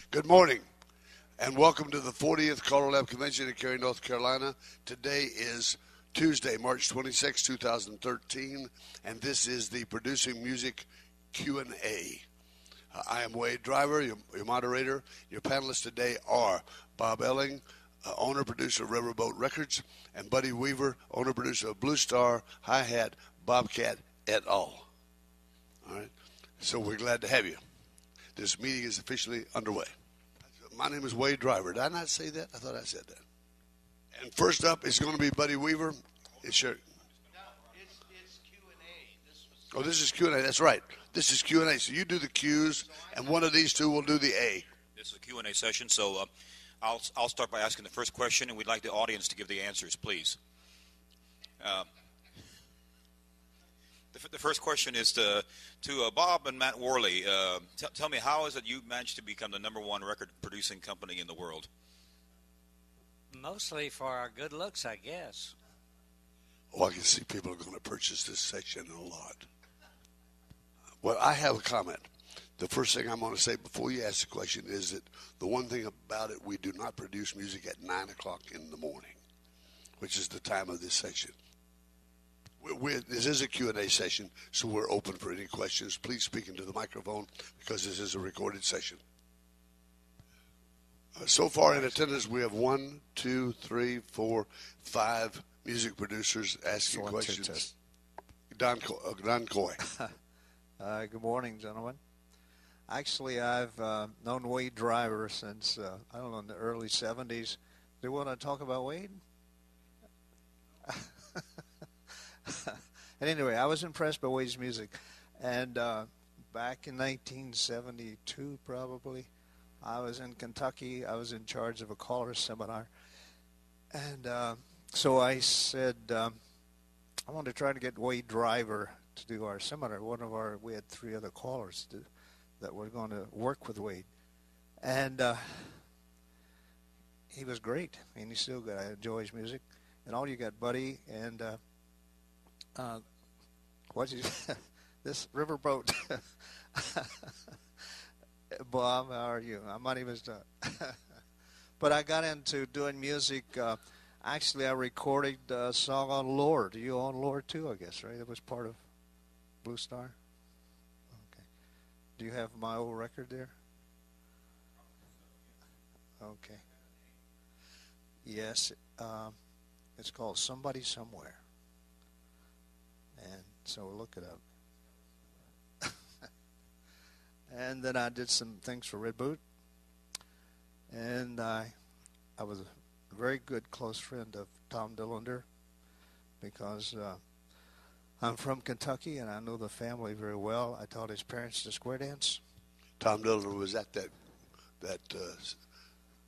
Good morning, and welcome to the 40th CALLERLAB Convention in Cary, North Carolina. Today is Tuesday, March 26, 2013, and this is the Producing Music Q&A. I am Wade Driver, your moderator. Your panelists today are Bob Elling, owner-producer of Riverboat Records, and Buddy Weaver, owner-producer of Blue Star, Hi-Hat, Bobcat, et al. All right, so we're glad to have you. This meeting is officially underway. My name is Wade Driver. Did I not say that? I thought I said that. And first up is going to be Buddy Weaver. It's your... No, it's Q&A. Oh, this is Q&A. That's right. This is Q&A. So you do the Q's, and one of these two will do the A. This is a Q&A session, so I'll start by asking the first question, and we'd like the audience to give the answers, please. The first question is to Bob and Matt Worley. Tell me, how is it you managed to become the #1 record-producing company in the world? Mostly for our good looks, I guess. Oh, I can see people are going to purchase this section a lot. Well, I have a comment. The first thing I'm going to say before you ask the question is that the one thing about it, we do not produce music at 9 o'clock in the morning, which is the time of this section. This is a Q&A session, so we're open for any questions. Please speak into the microphone because this is a recorded session. So far in attendance, we have 1, 2, 3, 4, 5 music producers asking questions. Don Coy. Good morning, gentlemen. Actually, I've known Wade Driver since, I don't know, in the early 70s. Do you want to talk about Wade? And anyway, I was impressed by Wade's music. And back in 1972, probably, I was in Kentucky. I was in charge of a caller seminar. And so I said, I wanted to try to get Wade Driver to do our seminar. We had 3 other callers that were going to work with Wade. And he was great. And he's still good. I enjoy his music. And all you got Buddy and... this riverboat. Bob, how are you? My name is Doug. But I got into doing music. Actually, I recorded a song on Lord. You own Lord too, I guess, right? It was part of Blue Star. Okay. Do you have my old record there? Okay. Yes. It's called Somebody Somewhere. And so we'll look it up. And then I did some things for Red Boot. And I was a very good close friend of Tom Dillander because I'm from Kentucky and I know the family very well. I taught his parents to square dance. Tom Dillander was at that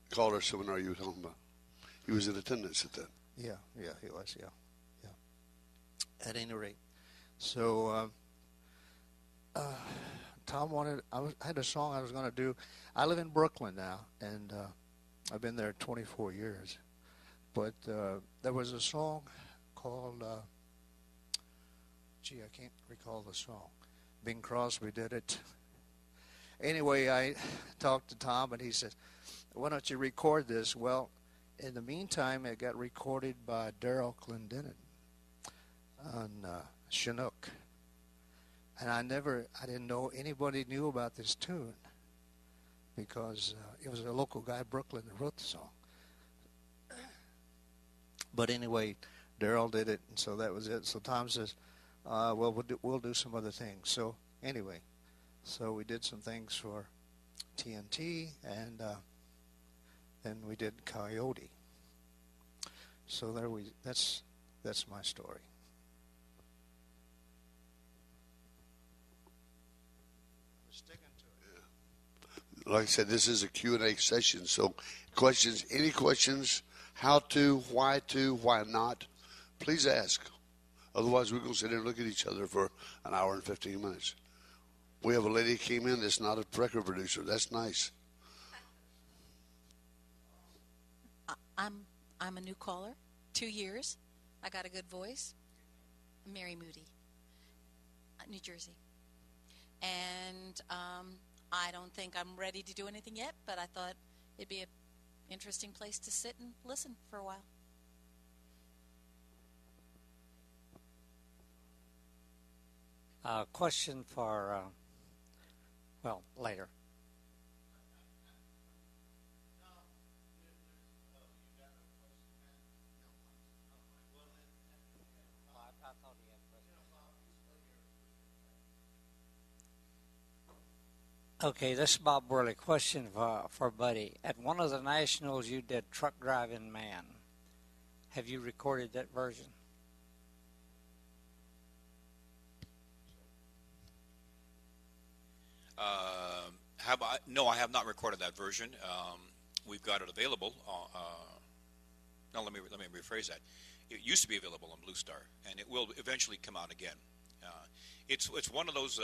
caller seminar you were talking about. He was in attendance at that. Yeah, he was, yeah. At any rate, so Tom wanted. I had a song I was going to do. I live in Brooklyn now, and I've been there 24 years. But there was a song called. I can't recall the song. Bing Crosby did it. Anyway, I talked to Tom, and he said, "Why don't you record this?" Well, in the meantime, it got recorded by Daryl Clendenin on Chinook, and I didn't know anybody knew about this tune because it was a local guy, Brooklyn, that wrote the song. But anyway, Daryl did it, and so that was it. So Tom says, "Well, we'll do some other things." So anyway, so we did some things for TNT, and then we did Coyote. So that's my story. Like I said, this is a Q&A session, so questions, any questions, how to, why not, please ask. Otherwise, we're going to sit there and look at each other for an hour and 15 minutes. We have a lady that came in that's not a record producer. That's nice. I'm a new caller, 2 years. I got a good voice. I'm Mary Moody, New Jersey. And I don't think I'm ready to do anything yet, but I thought it'd be an interesting place to sit and listen for a while. Question for, well, later. Okay, this is Bob Worley. Question for Buddy. At one of the nationals, you did Truck Driving Man. Have you recorded that version? No, I have not recorded that version. We've got it available. No, let me rephrase that. It used to be available on Blue Star, and it will eventually come out again. It's one of those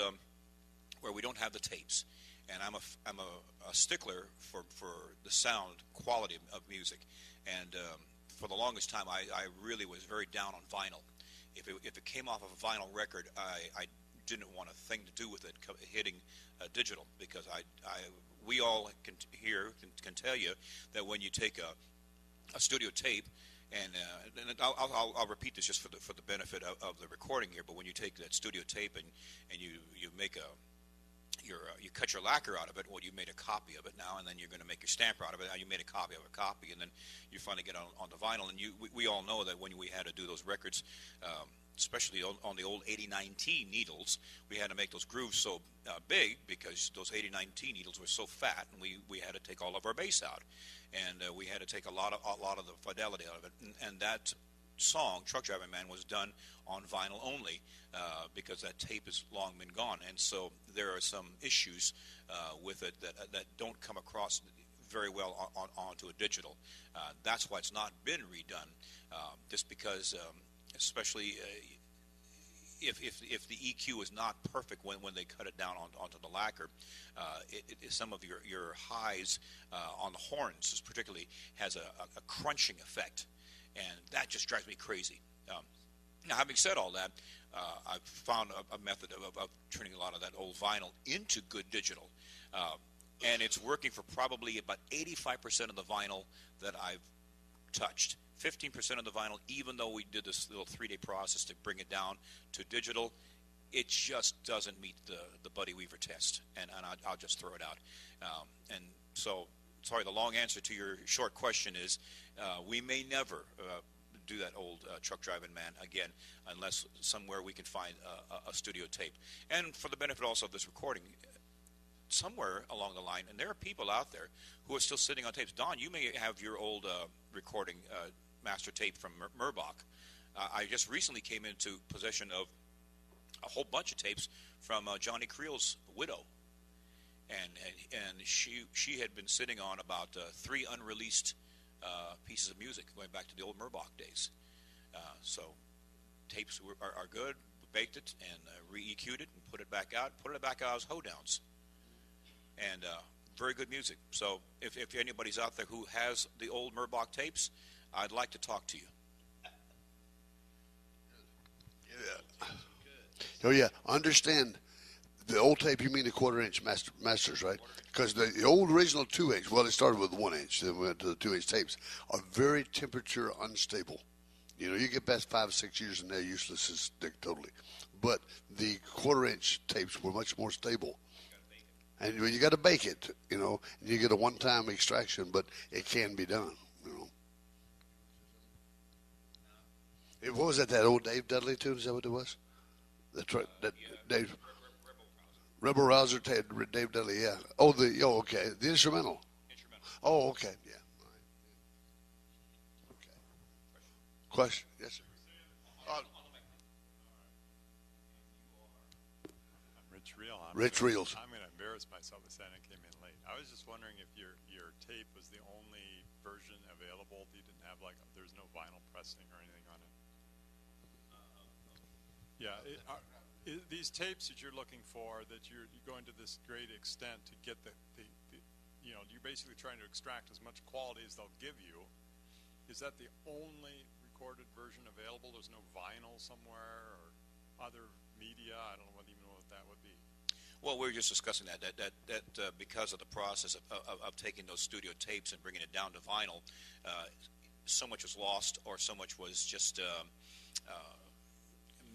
where we don't have the tapes, and I'm a stickler for the sound quality of music, and for the longest time I really was very down on vinyl. If it came off of a vinyl record, I didn't want a thing to do with it hitting digital, because we all can tell you that when you take a studio tape, and I'll repeat this just for the benefit of the recording here, but when you take that studio tape and you make you cut your lacquer out of it, well, you made a copy of it now, and then you're going to make your stamper out of it. Now you made a copy of a copy, and then you finally get on the vinyl. And we all know that when we had to do those records, especially on the old 89T needles, we had to make those grooves so big, because those 89T needles were so fat, and we had to take all of our bass out, and we had to take a lot of the fidelity out of it, and that song, Truck Driving Man, was done on vinyl only, because that tape has long been gone, and so there are some issues with it that don't come across very well onto a digital. That's why it's not been redone, just because, especially if the EQ is not perfect when they cut it down onto the lacquer, some of your highs on the horns particularly has a crunching effect, and that just drives me crazy. Now, having said all that, I've found a method of turning a lot of that old vinyl into good digital, and it's working for probably about 85% of the vinyl that I've touched. 15% of the vinyl, even though we did this little 3-day process to bring it down to digital, it just doesn't meet the Buddy Weaver test, and I'll just throw it out. And so, sorry, the long answer to your short question is we may never do that old Truck Driving Man again, unless somewhere we can find a studio tape. And for the benefit also of this recording, somewhere along the line, and there are people out there who are still sitting on tapes. Don, you may have your old recording master tape from Merbach. I just recently came into possession of a whole bunch of tapes from Johnny Creel's widow, and she had been sitting on about 3 unreleased pieces of music going back to the old Merbach days. So tapes are good. We baked it and re-EQ'd it and put it back out as hoedowns, and very good music. So if anybody's out there who has the old Merbach tapes, I'd like to talk to you. Yeah. Oh yeah, understand. The old tape, you mean the 1/4-inch masters, right? Because the old original 2-inch, well, it started with 1-inch, then went to the 2-inch tapes, are very temperature unstable. You know, you get past 5-6 years and they're useless as stick totally. But the 1/4-inch tapes were much more stable. And you got to bake it, you know, and you get a one-time extraction, but it can be done, you know. What was that old Dave Dudley tune? Is that what it was? Dave Rebel Rouser, Dave Dudley, yeah. Okay. The instrumental. Oh, okay, yeah. All right. Okay. Question? Yes, sir. Rich Reels. I'm going to embarrass myself by saying I came in late. I was just wondering if your tape was the only version available. You didn't have there's no vinyl pressing or anything on it. Yeah. These tapes that you're looking for, that you're going to this great extent to get you're basically trying to extract as much quality as they'll give you. Is that the only recorded version available? There's no vinyl somewhere or other media? I don't even know what that would be. Well, we were just discussing that because of the process of taking those studio tapes and bringing it down to vinyl, so much was lost, or so much was just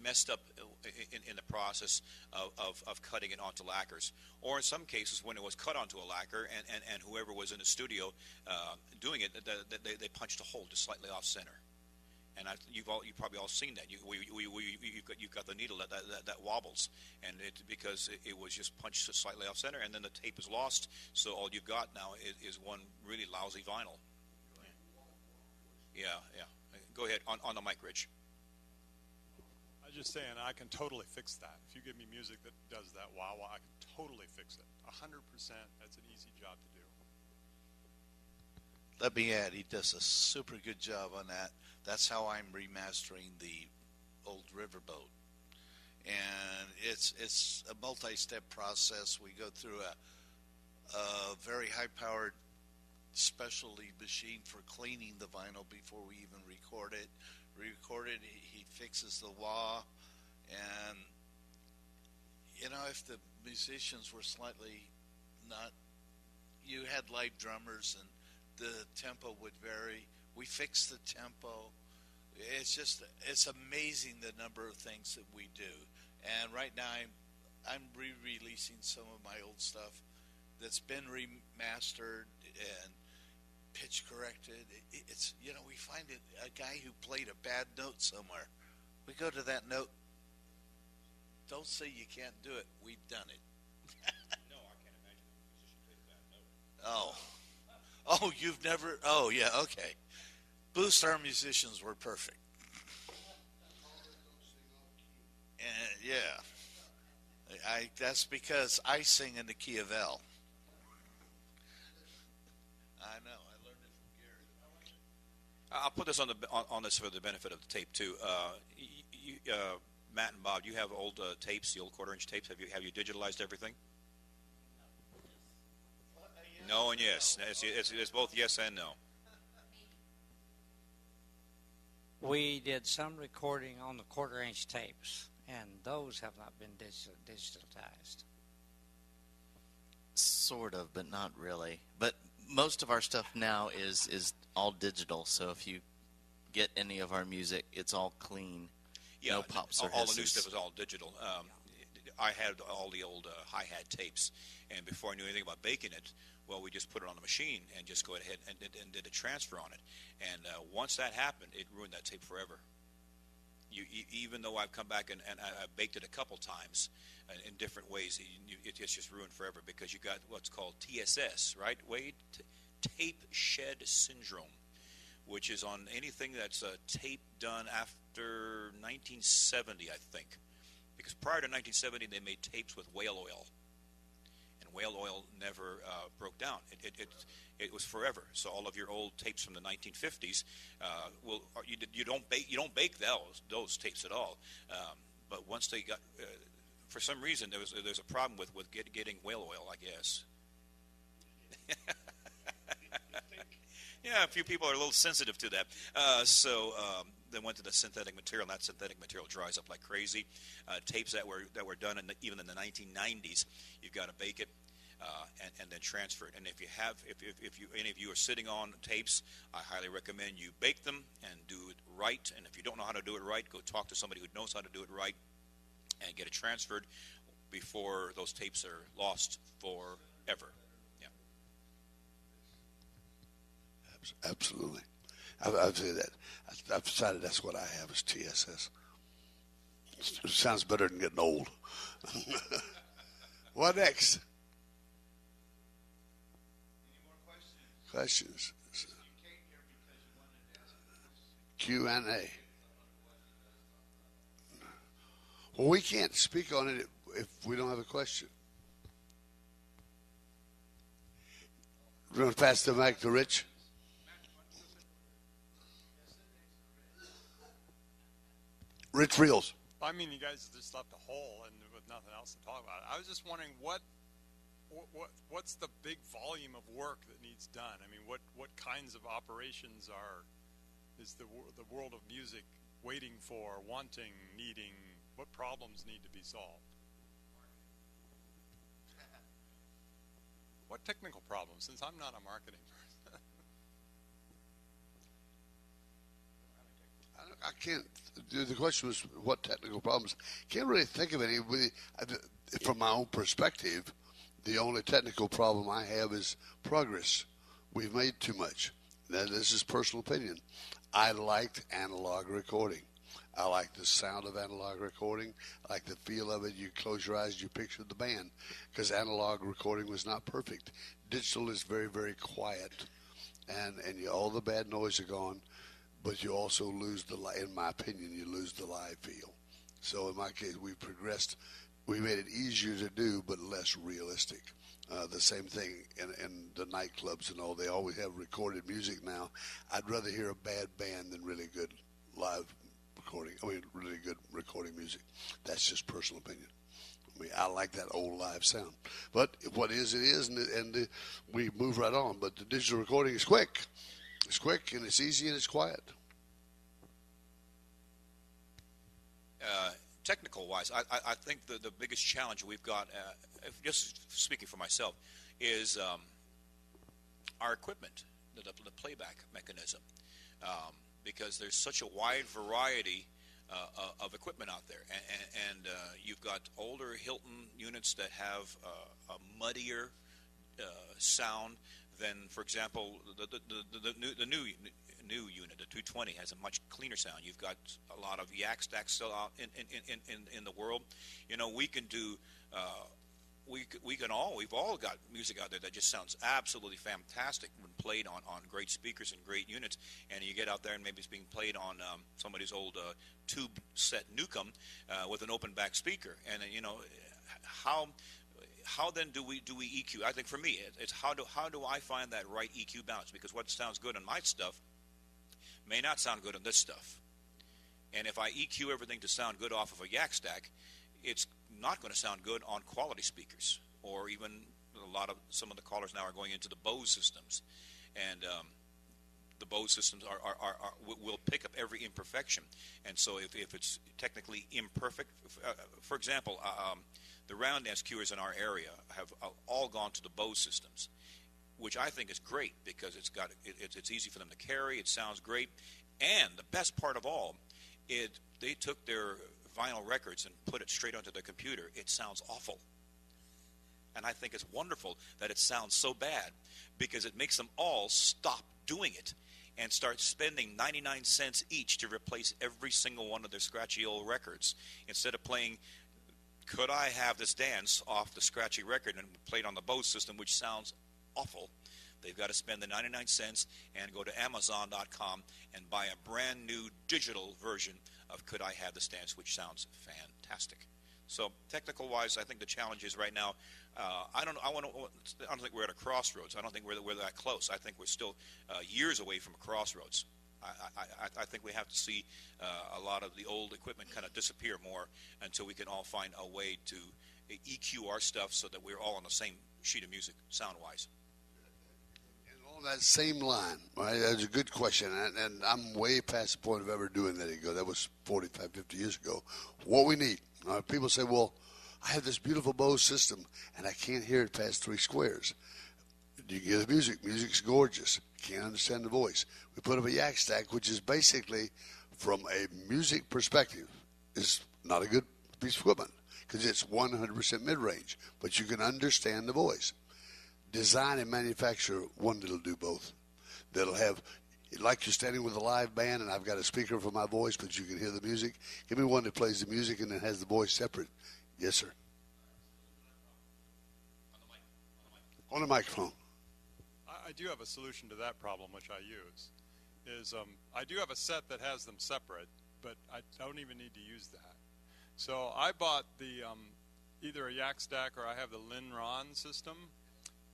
messed up in the process of cutting it onto lacquers. Or in some cases, when it was cut onto a lacquer and whoever was in the studio doing it, they punched a hole just slightly off center. And you've probably all seen that. You've got the needle that wobbles, and because it was just punched slightly off center, and then the tape is lost. So all you've got now is one really lousy vinyl. Yeah. Go ahead on the mic, Rich. I was just saying, I can totally fix that. If you give me music that does that wah-wah, I can totally fix it. 100%. That's an easy job to do. Let me add, he does a super good job on that. That's how I'm remastering the old Riverboat. And it's a multi-step process. We go through a very high-powered specialty machine for cleaning the vinyl before we even record it. He fixes the wah, and if the musicians were slightly not, you had live drummers and the tempo would vary. We fix the tempo. It's amazing the number of things that we do. And right now I'm re-releasing some of my old stuff that's been remastered and pitch corrected. It's we find it, a guy who played a bad note somewhere. We go to that note. Don't say you can't do it. We've done it. No, I can't imagine a musician played a bad note. Oh, you've never. Oh, yeah, okay. Blue Star musicians were perfect. And yeah, that's because I sing in the key of L. I know. I learned it from Gary. I'll put this on this for the benefit of the tape too. Matt and Bob, you have old tapes, the old quarter-inch tapes. Have you digitalized everything? No and yes. It's both yes and no. We did some recording on the quarter-inch tapes, and those have not been digitalized. Sort of, but not really. But most of our stuff now is all digital, so if you get any of our music, it's all clean. Yeah, no pops or all hisses. The new stuff is all digital. I had all the old hi-hat tapes, and before I knew anything about baking it, well, we just put it on the machine and just go ahead and did a transfer on it. And once that happened, it ruined that tape forever. Even though I've come back and I baked it a couple times in different ways, it's just ruined forever because you got what's called TSS, right, Wade? Tape shed syndrome, which is on anything that's tape done after 1970, I think. Because prior to 1970, they made tapes with whale oil. And whale oil never broke down. It was forever. So all of your old tapes from the 1950s, you don't bake those tapes at all. But once they got, for some reason, there's a problem with getting whale oil, I guess. Yeah, a few people are a little sensitive to that. So they went to the synthetic material, and that synthetic material dries up like crazy. Tapes that were done even in the 1990s, you've got to bake it and then transfer it. And if any of you are sitting on tapes, I highly recommend you bake them and do it right. And if you don't know how to do it right, go talk to somebody who knows how to do it right and get it transferred before those tapes are lost forever. Absolutely. I've said that. I've decided that's what I have is TSS. It sounds better than getting old. What next? Any more questions? Questions? You came here because you wanted to ask Q&A. Well, we can't speak on it if we don't have a question. We're going to pass the mic to Rich. Rich Reels. I mean, you guys just left a hole and with nothing else to talk about. I was just wondering what's the big volume of work that needs done? I mean, what kinds of operations is the world of music waiting for, wanting, needing? What problems need to be solved? What technical problem, since I'm not a marketing person? I can't. The question was what technical problems. Can't really think of any. From my own perspective, the only technical problem I have is progress. We've made too much. Now, this is personal opinion. I liked analog recording. I like the sound of analog recording. I like the feel of it. You close your eyes, you picture the band, because analog recording was not perfect. Digital is very, very quiet, and all the bad noise are gone, but you also lose in my opinion, you lose the live feel. So in my case, we progressed. We made it easier to do, but less realistic. The same thing in the nightclubs and all. They always have recorded music now. I'd rather hear a bad band than really good live recording. Really good recording music. That's just personal opinion. I like that old live sound. But what is, it is, and we move right on. But the digital recording is quick. It's quick, and it's easy, and it's quiet. Technical-wise, I think the biggest challenge we've got, just speaking for myself, is our equipment, the playback mechanism, because there's such a wide variety of equipment out there, and you've got older Hilton units that have a muddier sound than, for example, the new unit, the 220, has a much cleaner sound. You've got a lot of yak stacks still out in the world. You know, we can do. We've all got music out there that just sounds absolutely fantastic when played on great speakers and great units. And you get out there and maybe it's being played on somebody's old tube set Newcomb with an open back speaker. And you know, how then do we EQ? I think for me, it's how do I find that right EQ balance? Because what sounds good on my stuff may not sound good on this stuff. And if I EQ everything to sound good off of a yak stack, it's not going to sound good on quality speakers, or even some of the callers now are going into the Bose systems, and the Bose systems will pick up every imperfection. And so if it's technically imperfect, for example, the round dance cuers in our area have all gone to the Bose systems, which I think is great because it's easy for them to carry. It sounds great, and the best part of all, they took their vinyl records and put it straight onto the computer. It sounds awful, and I think it's wonderful that it sounds so bad, because it makes them all stop doing it and start spending 99 cents each to replace every single one of their scratchy old records, instead of playing Could I Have This Dance off the scratchy record and played on the Bose system, which sounds awful. They've got to spend the 99 cents and go to Amazon.com and buy a brand new digital version of Could I Have This Dance, which sounds fantastic. So technical-wise, I think the challenge is right now, I don't think we're at a crossroads. I don't think we're that close. I think we're still years away from a crossroads. I think we have to see a lot of the old equipment kind of disappear more until we can all find a way to EQ our stuff so that we're all on the same sheet of music, sound-wise. On that same line, right? That's a good question, and I'm way past the point of ever doing that ago. That was 45, 50 years ago. What we need, people say, well, I have this beautiful Bose system, and I can't hear it past 3 squares. You get the music. Music's gorgeous. Can't understand the voice. We put up a yak stack, which is basically, from a music perspective, is not a good piece of equipment because it's 100% mid-range, but you can understand the voice. Design and manufacture one that'll do both. That'll have, like you're standing with a live band and I've got a speaker for my voice, but you can hear the music. Give me one that plays the music and then has the voice separate. Yes, sir. On the microphone. I do have a solution to that problem, which I use. I do have a set that has them separate, but I don't even need to use that. So I bought the either a yak stack or I have the Linron system.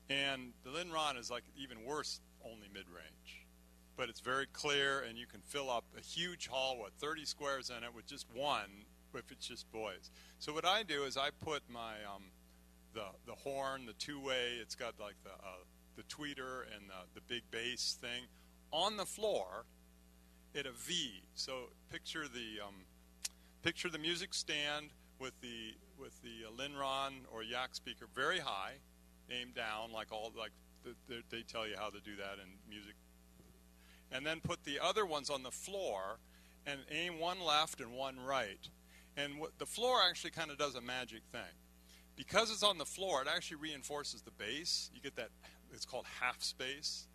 And the Linron is like even worse, only mid-range. But it's very clear, and you can fill up a huge hall with 30 squares in it with just one, if it's just boys. So what I do is I put my the horn, the two-way, it's got like the tweeter and the big bass thing on the floor at a V. So picture the music stand with the Linron or yak speaker very high, aim down they tell you how to do that in music. And then put the other ones on the floor and aim one left and one right. And the floor actually kind of does a magic thing. Because it's on the floor, it actually reinforces the bass. You get that, it's called half space.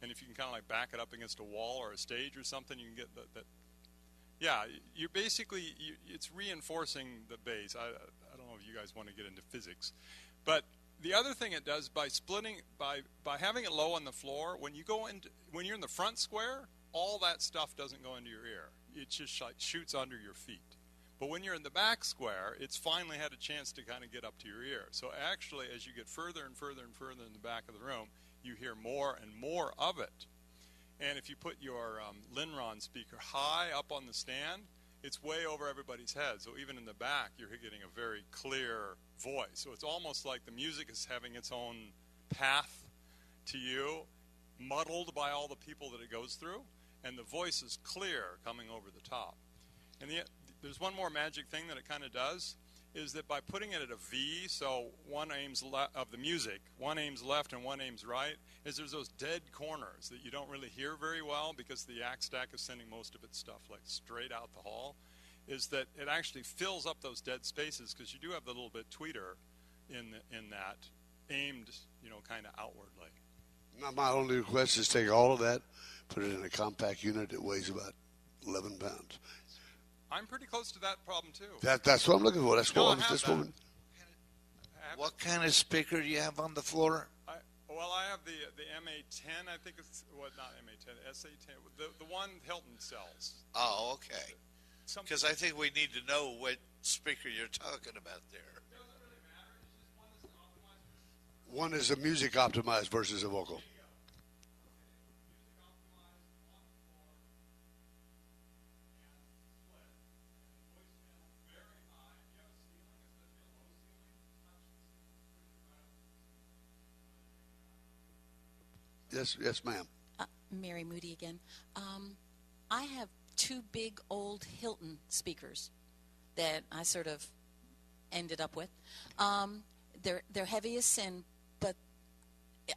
And if you can kind of like back it up against a wall or a stage or something, you can get that. Yeah, you basically, it's reinforcing the bass. I don't know if you guys want to get into physics. But the other thing it does, by splitting, by having it low on the floor, when you're in the front square, all that stuff doesn't go into your ear. It just like shoots under your feet. But when you're in the back square, it's finally had a chance to kind of get up to your ear. So actually, as you get further and further and further in the back of the room, you hear more and more of it. And if you put your Linron speaker high up on the stand, it's way over everybody's head. So even in the back, you're getting a very clear voice. So it's almost like the music is having its own path to you, muddled by all the people that it goes through, and the voice is clear coming over the top. And there's one more magic thing that it kind of does, is that by putting it at a V, so one aims of the music, one aims left and one aims right, is there's those dead corners that you don't really hear very well because the yak stack is sending most of its stuff like straight out the hall, is that it actually fills up those dead spaces because you do have the little bit tweeter in that aimed, kind of outwardly. Now, my only request is take all of that, put it in a compact unit that weighs about 11 pounds. I'm pretty close to that problem too. That's what I'm looking for. That's No, what I I'm have this that. woman. What kind of speaker do you have on the floor? I have the MA10. I think it's not MA10, SA10. The one Hilton sells. Oh, okay. Because I think we need to know what speaker you're talking about there. One is a music optimized versus a vocal. Yes, ma'am. Mary Moody again. I have two big old Hilton speakers that I sort of ended up with. They're heavy as sin, but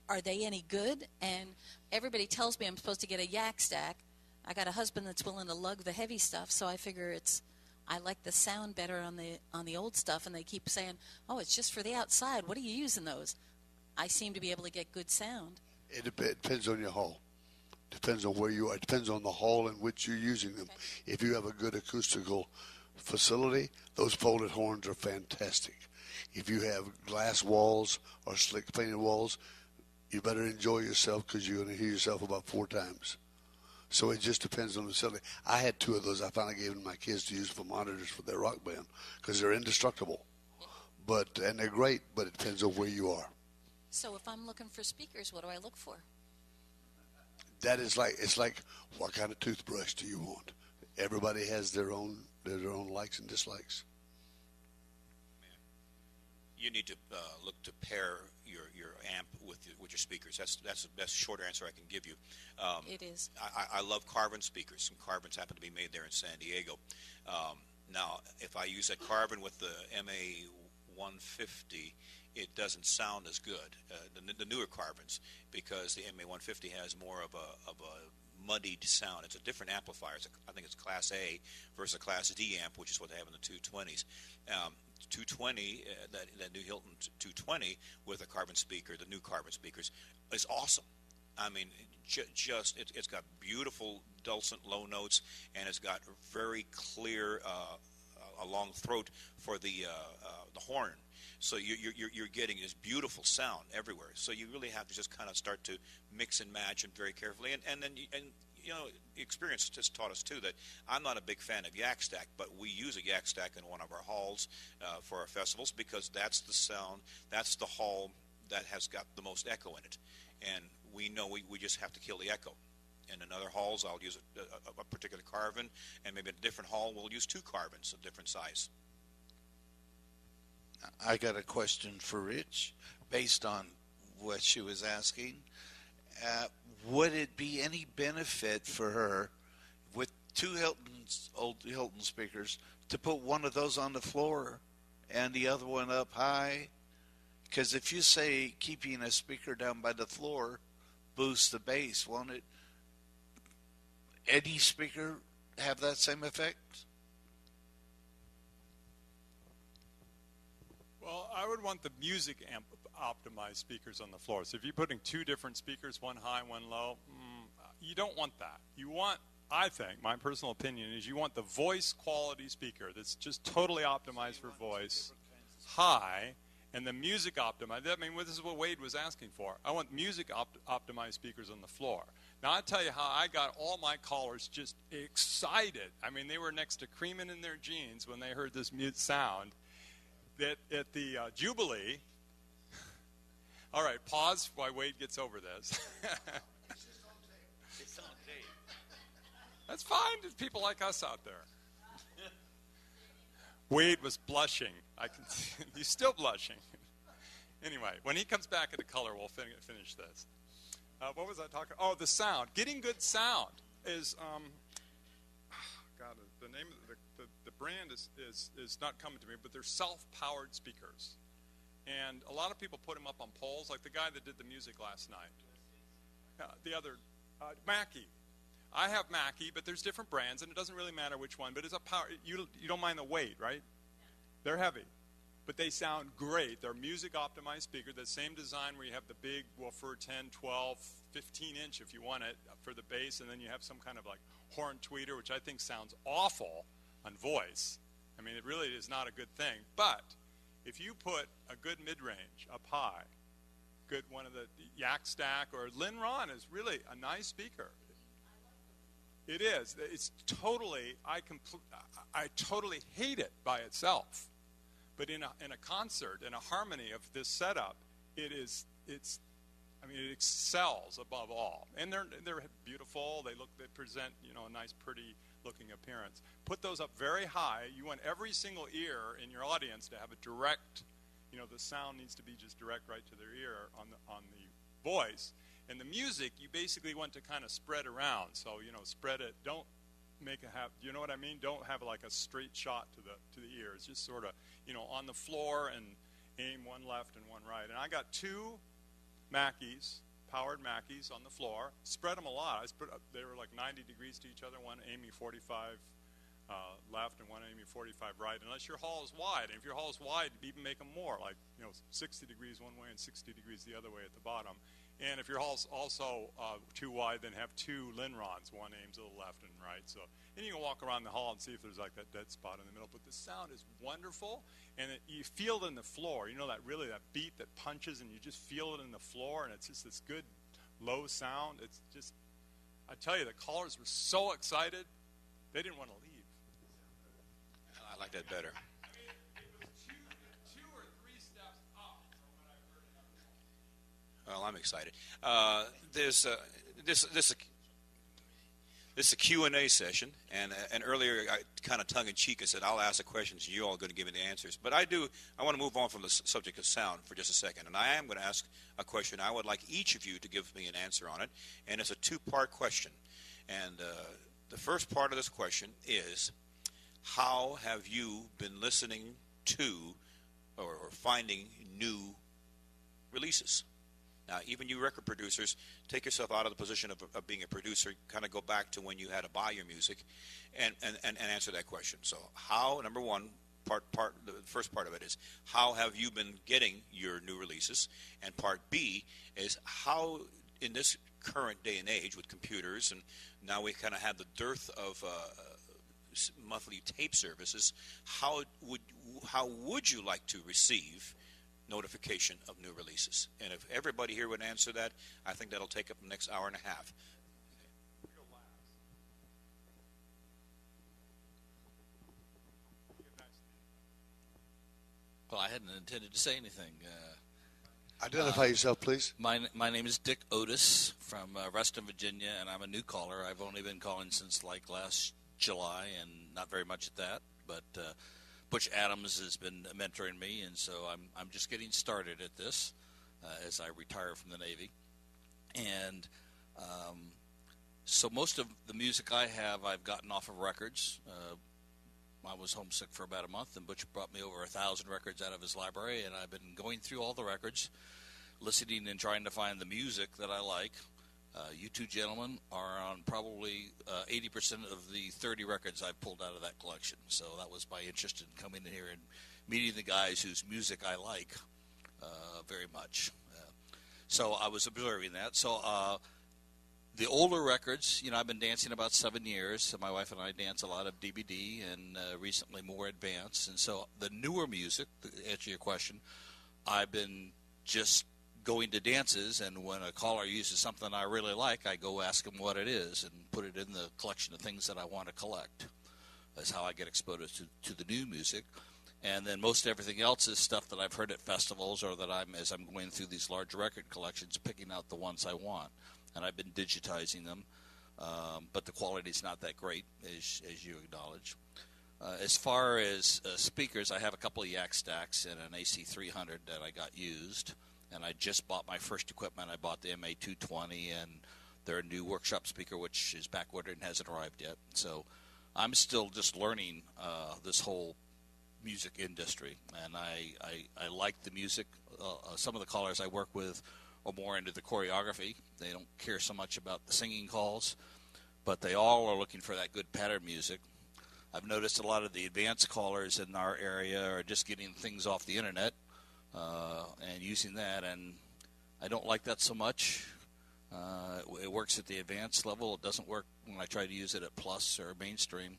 are they any good? And everybody tells me I'm supposed to get a yak stack. I got a husband that's willing to lug the heavy stuff, so I figure I like the sound better on the old stuff, and they keep saying, "Oh, it's just for the outside. What are you using those?" I seem to be able to get good sound. It depends on your hall. Depends on where you are. It depends on the hall in which you're using them. Okay. If you have a good acoustical facility, those folded horns are fantastic. If you have glass walls or slick painted walls, you better enjoy yourself because you're going to hear yourself about 4 times. So it just depends on the facility. I had 2 of those. I finally gave them to my kids to use for monitors for their rock band because they're indestructible. And they're great, but it depends on where you are. So if I'm looking for speakers, what do I look for? That is it's like what kind of toothbrush do you want? Everybody has their own likes and dislikes. You need to look to pair your amp with your speakers. That's the best short answer I can give you. It is. I love Carbon speakers. Some Carbons happen to be made there in San Diego. Now, if I use that Carbon with the MA150, it doesn't sound as good, the newer Carbons, because the MA150 has more of a muddied sound. It's a different amplifier. I think it's Class A versus a Class D amp, which is what they have in the 220s. 220, that new Hilton 220 with a Carbon speaker, the new Carbon speakers, is awesome. I mean, it's got beautiful dulcet low notes, and it's got very clear a long throat for the horn. So you're getting this beautiful sound everywhere. So you really have to just kind of start to mix and match them very carefully. And then experience just taught us too that I'm not a big fan of yak stack, but we use a yak stack in one of our halls for our festivals because that's the sound, that's the hall that has got the most echo in it. And we know we just have to kill the echo. And in other halls, I'll use a particular Carbon, and maybe in a different hall, we'll use 2 Carbons of different size. I got a question for Rich based on what she was asking. Would it be any benefit for her with 2 old Hilton speakers to put one of those on the floor and the other one up high? Because if you say keeping a speaker down by the floor boosts the bass, won't it? Any speaker have that same effect? Well, I would want the music optimized speakers on the floor. So if you're putting two different speakers, one high, one low, you don't want that. You want, I think, my personal opinion is you want the voice quality speaker that's just totally optimized for voice, high, and the music optimized. I mean, this is what Wade was asking for. I want music optimized speakers on the floor. Now, I'll tell you how I got all my callers just excited. I mean, they were next to creaming in their jeans when they heard this mute sound. That at the Jubilee, all right, pause while Wade gets over this. It's on tape. That's fine. There's people like us out there. Wade was blushing. I can see, he's still blushing. Anyway, when he comes back into color, we'll finish this. What was I talking? Oh, the sound. Getting good sound is, God, the name of the brand is not coming to me, but they're self-powered speakers. And a lot of people put them up on poles, like the guy that did the music last night. The other, Mackie. I have Mackie, but there's different brands, and it doesn't really matter which one. But it's a power. You don't mind the weight, right? They're heavy, but they sound great. They're music-optimized speaker, the same design where you have the big woofer, 10, 12, 15-inch if you want it for the bass, and then you have some kind of like horn tweeter, which I think sounds awful on voice. I mean, it really is not a good thing. But if you put a good mid-range up high, good one of the Yak Stack or Lin Ron is really a nice speaker. It is. It's totally. I totally hate it by itself, but in a concert, in a harmony of this setup, it's. I mean, it excels above all, and they're beautiful. They present a nice, pretty looking appearance. Put those up very high. You want every single ear in your audience to have a direct. The sound needs to be just direct right to their ear on the voice. And the music, you basically want to kind of spread around. So, spread it. Don't make you know what I mean? Don't have like a straight shot to the ears. Just sort of, on the floor and aim one left and one right. And I got two Mackies, powered Mackies on the floor. Spread them a lot. They were like 90 degrees to each other. One aiming 45 left and one aiming 45 right. Unless your hall is wide. And if your hall is wide, even make them more. Like, 60 degrees one way and 60 degrees the other way at the bottom. And if your hall's also too wide, then have two Linrons. One aims to the left and right. So, and you can walk around the hall and see if there's like that dead spot in the middle. But the sound is wonderful, and you feel it in the floor. That beat that punches, and you just feel it in the floor, and it's just this good low sound. It's just, I tell you, the callers were so excited, they didn't want to leave. I like that better. Well, I'm excited. This is a Q&A session, and earlier, I kind of tongue-in-cheek, I said, I'll ask the questions, and you're all going to give me the answers. But I want to move on from the subject of sound for just a second, and I am going to ask a question. I would like each of you to give me an answer on it, and it's a two-part question. And the first part of this question is, how have you been listening to or finding new releases? Now, even you record producers, take yourself out of the position of being a producer, kind of go back to when you had to buy your music and answer that question. So how, number one, the first part of it is, how have you been getting your new releases? And part B is, how, in this current day and age with computers, and now we kind of have the dearth of monthly tape services, how would you like to receive notification of new releases? And if everybody here would answer that, I think that'll take up the next hour and a half. Well, I hadn't intended to say anything. Identify yourself, please. My name is Dick Otis from Reston, Virginia, and I'm a new caller. I've only been calling since like last July, and not very much at that, but Butch Adams has been mentoring me, and so I'm just getting started at this as I retire from the Navy. And so most of the music I have, I've gotten off of records. I was homesick for about a month, and Butch brought me over 1,000 records out of his library, and I've been going through all the records, listening and trying to find the music that I like. You two gentlemen are on probably 80% of the 30 records I've pulled out of that collection. So that was my interest in coming in here and meeting the guys whose music I like very much. So I was observing that. So the older records, I've been dancing about 7 years. So my wife and I dance a lot of DVD and recently more advanced. And so the newer music, to answer your question, I've been just going to dances, and when a caller uses something I really like, I go ask them what it is and put it in the collection of things that I want to collect. That's how I get exposed to the new music. And then most everything else is stuff that I've heard at festivals, or that as I'm going through these large record collections, picking out the ones I want. And I've been digitizing them, but the quality's not that great, as you acknowledge. As far as speakers, I have a couple of Yak Stacks and an AC300 that I got used. And I just bought my first equipment. I bought the MA220 and their new workshop speaker, which is back ordered and hasn't arrived yet. So I'm still just learning this whole music industry, and I like the music. Some of the callers I work with are more into the choreography. They don't care so much about the singing calls, but they all are looking for that good pattern music. I've noticed a lot of the advanced callers in our area are just getting things off the internet and using that, and I don't like that so much. It works at the advanced level. It doesn't work when I try to use it at plus or mainstream.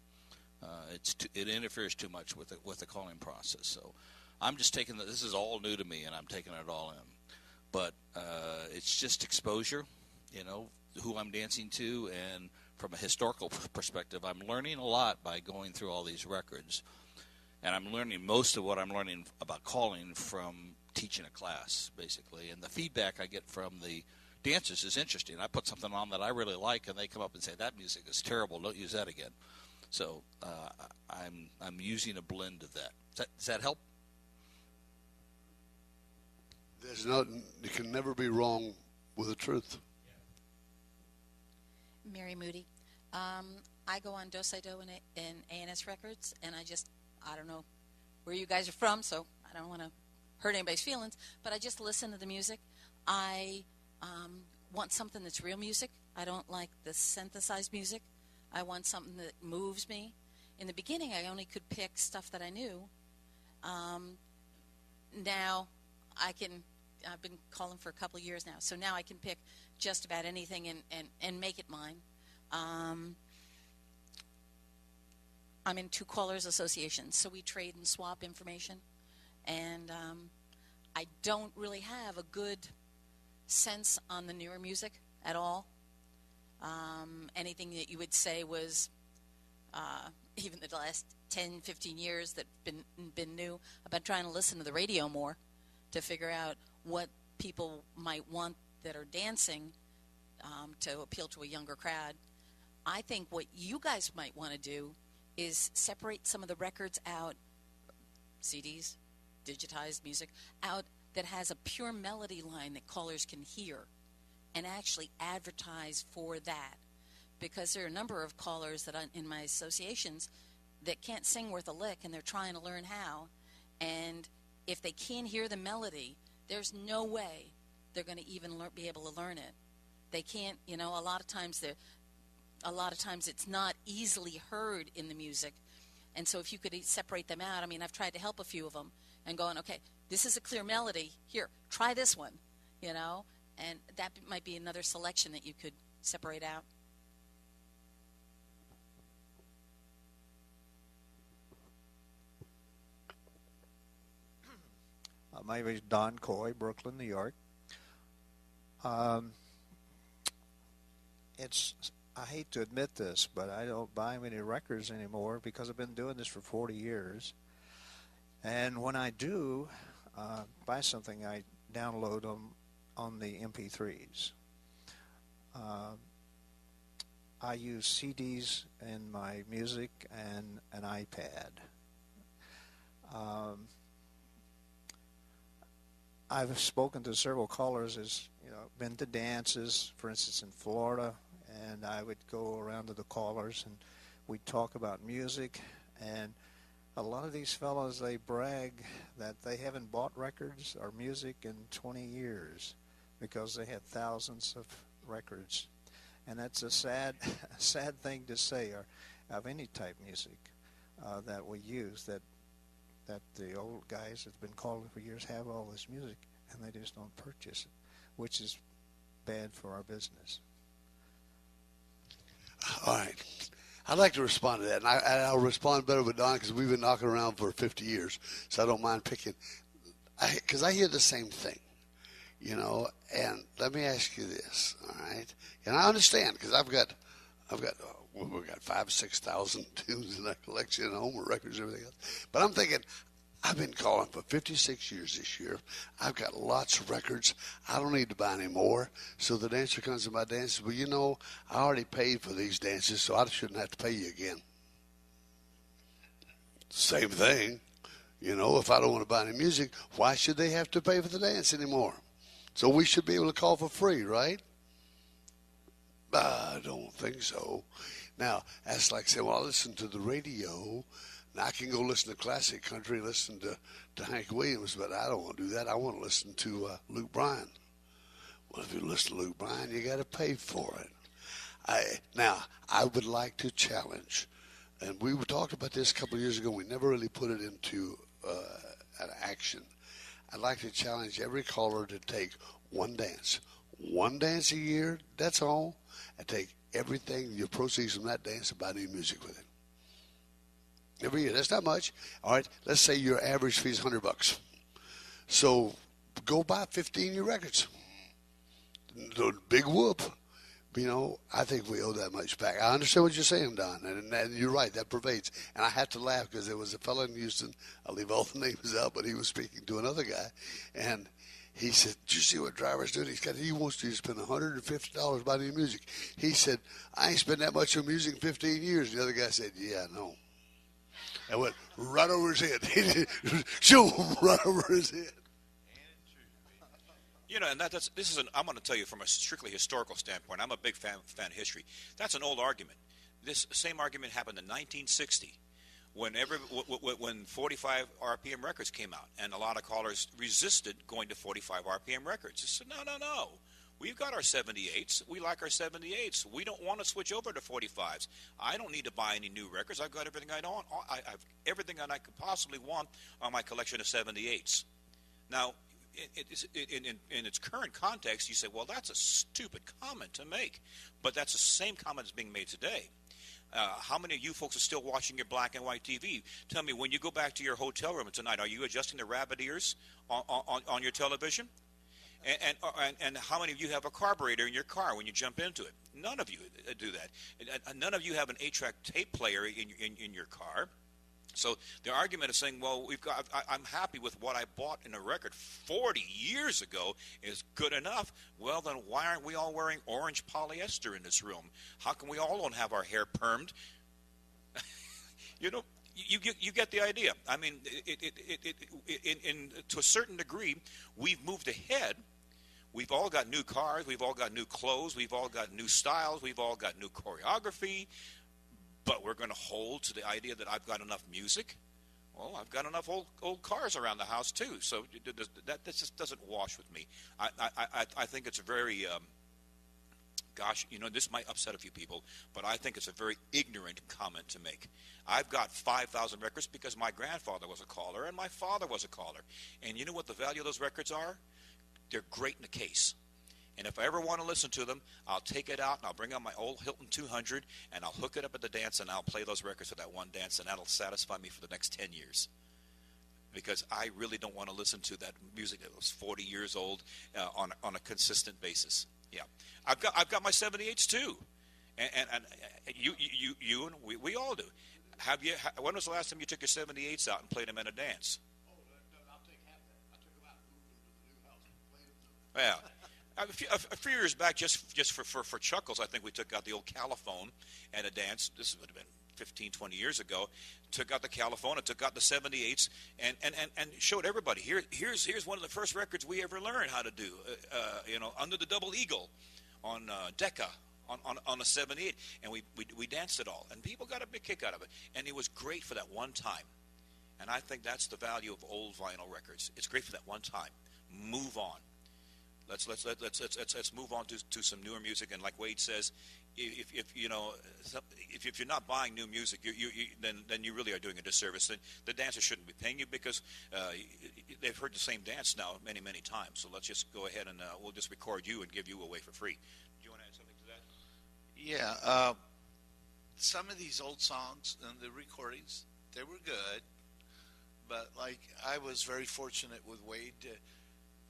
It interferes too much with the calling process. So I'm just taking this is all new to me, and I'm taking it all in. But it's just exposure, who I'm dancing to, and from a historical perspective, I'm learning a lot by going through all these records. And I'm learning most of what I'm learning about calling from teaching a class, basically. And the feedback I get from the dancers is interesting. I put something on that I really like, and they come up and say, that music is terrible, don't use that again. So I'm using a blend of that. Does that help? You can never be wrong with the truth. Mary Moody. I go on Do-Si-Do and A&S Records, and I don't know where you guys are from, so I don't want to hurt anybody's feelings, but I just listen to the music. I want something that's real music. I don't like the synthesized music. I want something that moves me. In the beginning, I only could pick stuff that I knew. Now I've been calling for a couple of years now, so now I can pick just about anything and make it mine. I'm in two callers associations, so we trade and swap information. And I don't really have a good sense on the newer music at all. Anything that you would say was, even the last 10, 15 years that been new, I've been trying to listen to the radio more to figure out what people might want that are dancing to appeal to a younger crowd. I think what you guys might want to do is separate some of the records out, CDs, digitized music, out that has a pure melody line that callers can hear, and actually advertise for that. Because there are a number of callers that in my associations that can't sing worth a lick, and they're trying to learn how. And if they can't hear the melody, there's no way they're going to even be able to learn it. They can't, a lot of times it's not easily heard in the music. And so if you could separate them out, I've tried to help a few of them and going, okay, this is a clear melody. Here, try this one, and that might be another selection that you could separate out. My name is Don Coy, Brooklyn, New York. I hate to admit this, but I don't buy many records anymore because I've been doing this for 40 years. And when I do buy something, I download them on the MP3s. I use CDs in my music and an iPad. I've spoken to several callers been to dances, for instance, in Florida, and I would go around to the callers and we'd talk about music, and A lot of these fellows, they brag that they haven't bought records or music in 20 years because they had thousands of records. And that's a sad, sad thing to say, or of any type music that we use, that the old guys that's been calling for years have all this music, and they just don't purchase it, which is bad for our business. All right. I'd like to respond to that, and I'll respond better with Don because we've been knocking around for 50 years, so I don't mind picking. Because I hear the same thing, you know. And let me ask you this, all right? And I understand because we've got 5,000 or 6,000 tunes in that collection at home, or records and everything else. But I'm thinking, I've been calling for 56 years this year. I've got lots of records. I don't need to buy any more. So the dancer comes to my dances. Well, you know, I already paid for these dances, so I shouldn't have to pay you again. Same thing. You know, if I don't want to buy any music, why should they have to pay for the dance anymore? So we should be able to call for free, right? I don't think so. Now, that's like saying, well, I listen to the radio. Now, I can go listen to classic country, listen to Hank Williams, but I don't want to do that. I want to listen to Luke Bryan. Well, if you listen to Luke Bryan, you got to pay for it. Now, I would like to challenge, and we talked about this a couple of years ago. We never really put it into an action. I'd like to challenge every caller to take one dance a year, that's all, and take everything, your proceeds from that dance, and buy new music with it. Every year. That's not much. All right. Let's say your average fee is $100. So go buy 15 new records. The big whoop. You know, I think we owe that much back. I understand what you're saying, Don, and you're right. That pervades. And I had to laugh because there was a fellow in Houston. I'll leave all the names out, but he was speaking to another guy, and he said, "Did you see what Driver's doing? He wants to spend $150 buying new music." He said, "I ain't spent that much on music in 15 years." And the other guy said, "Yeah, I know." I went right over his head. Show him right over his head. You know, and I'm going to tell you from a strictly historical standpoint. I'm a big fan of history. That's an old argument. This same argument happened in 1960 when 45 RPM records came out, and a lot of callers resisted going to 45 RPM records. They said, no. We've got our 78s. We like our 78s. We don't want to switch over to 45s. I don't need to buy any new records. I've got everything I want. I've everything that I could possibly want on my collection of 78s. Now, in its current context, you say, well, that's a stupid comment to make. But that's the same comment that's being made today. How many of you folks are still watching your black and white TV? Tell me, when you go back to your hotel room tonight, are you adjusting the rabbit ears on your television? And how many of you have a carburetor in your car when you jump into it? None of you do that. None of you have an 8-track tape player in your car. So the argument is saying, well, I'm happy with what I bought in a record 40 years ago is good enough. Well, then why aren't we all wearing orange polyester in this room? How come we all don't have our hair permed? You know, you get the idea. I mean, to a certain degree, we've moved ahead. We've all got new cars. We've all got new clothes. We've all got new styles. We've all got new choreography. But we're going to hold to the idea that I've got enough music. Well, I've got enough old cars around the house, too. So that just doesn't wash with me. I think it's a very, gosh, you know, this might upset a few people, but I think it's a very ignorant comment to make. I've got 5,000 records because my grandfather was a caller and my father was a caller. And you know what the value of those records are? They're great in a case. And if I ever want to listen to them, I'll take it out and I'll bring out my old Hilton 200 and I'll hook it up at the dance and I'll play those records for that one dance, and that'll satisfy me for the next 10 years. Because I really don't want to listen to that music that was 40 years old on a consistent basis. Yeah, I've got my 78s too, and you and we all do. When was the last time you took your 78s out and played them in a dance? Oh, I'll take half that. I took them out and moved them to the new house and played them. Yeah. A few years back, just for chuckles, I think we took out the old Caliphone at a dance. This would have been 15, 20 years ago. Took out the Caliphone and took out the 78s and showed everybody, here's one of the first records we ever learned how to do, Under the Double Eagle on Decca on a 78. And we danced it all. And people got a big kick out of it. And it was great for that one time. And I think that's the value of old vinyl records. It's great for that one time. Move on. Let's move on to some newer music. And like Wade says, if you're not buying new music, then you really are doing a disservice. Then the dancers shouldn't be paying you because they've heard the same dance now many times. So let's just go ahead and we'll just record you and give you away for free. Do you want to add something to that? Yeah. Some of these old songs and the recordings, they were good. But like I was very fortunate with Wade.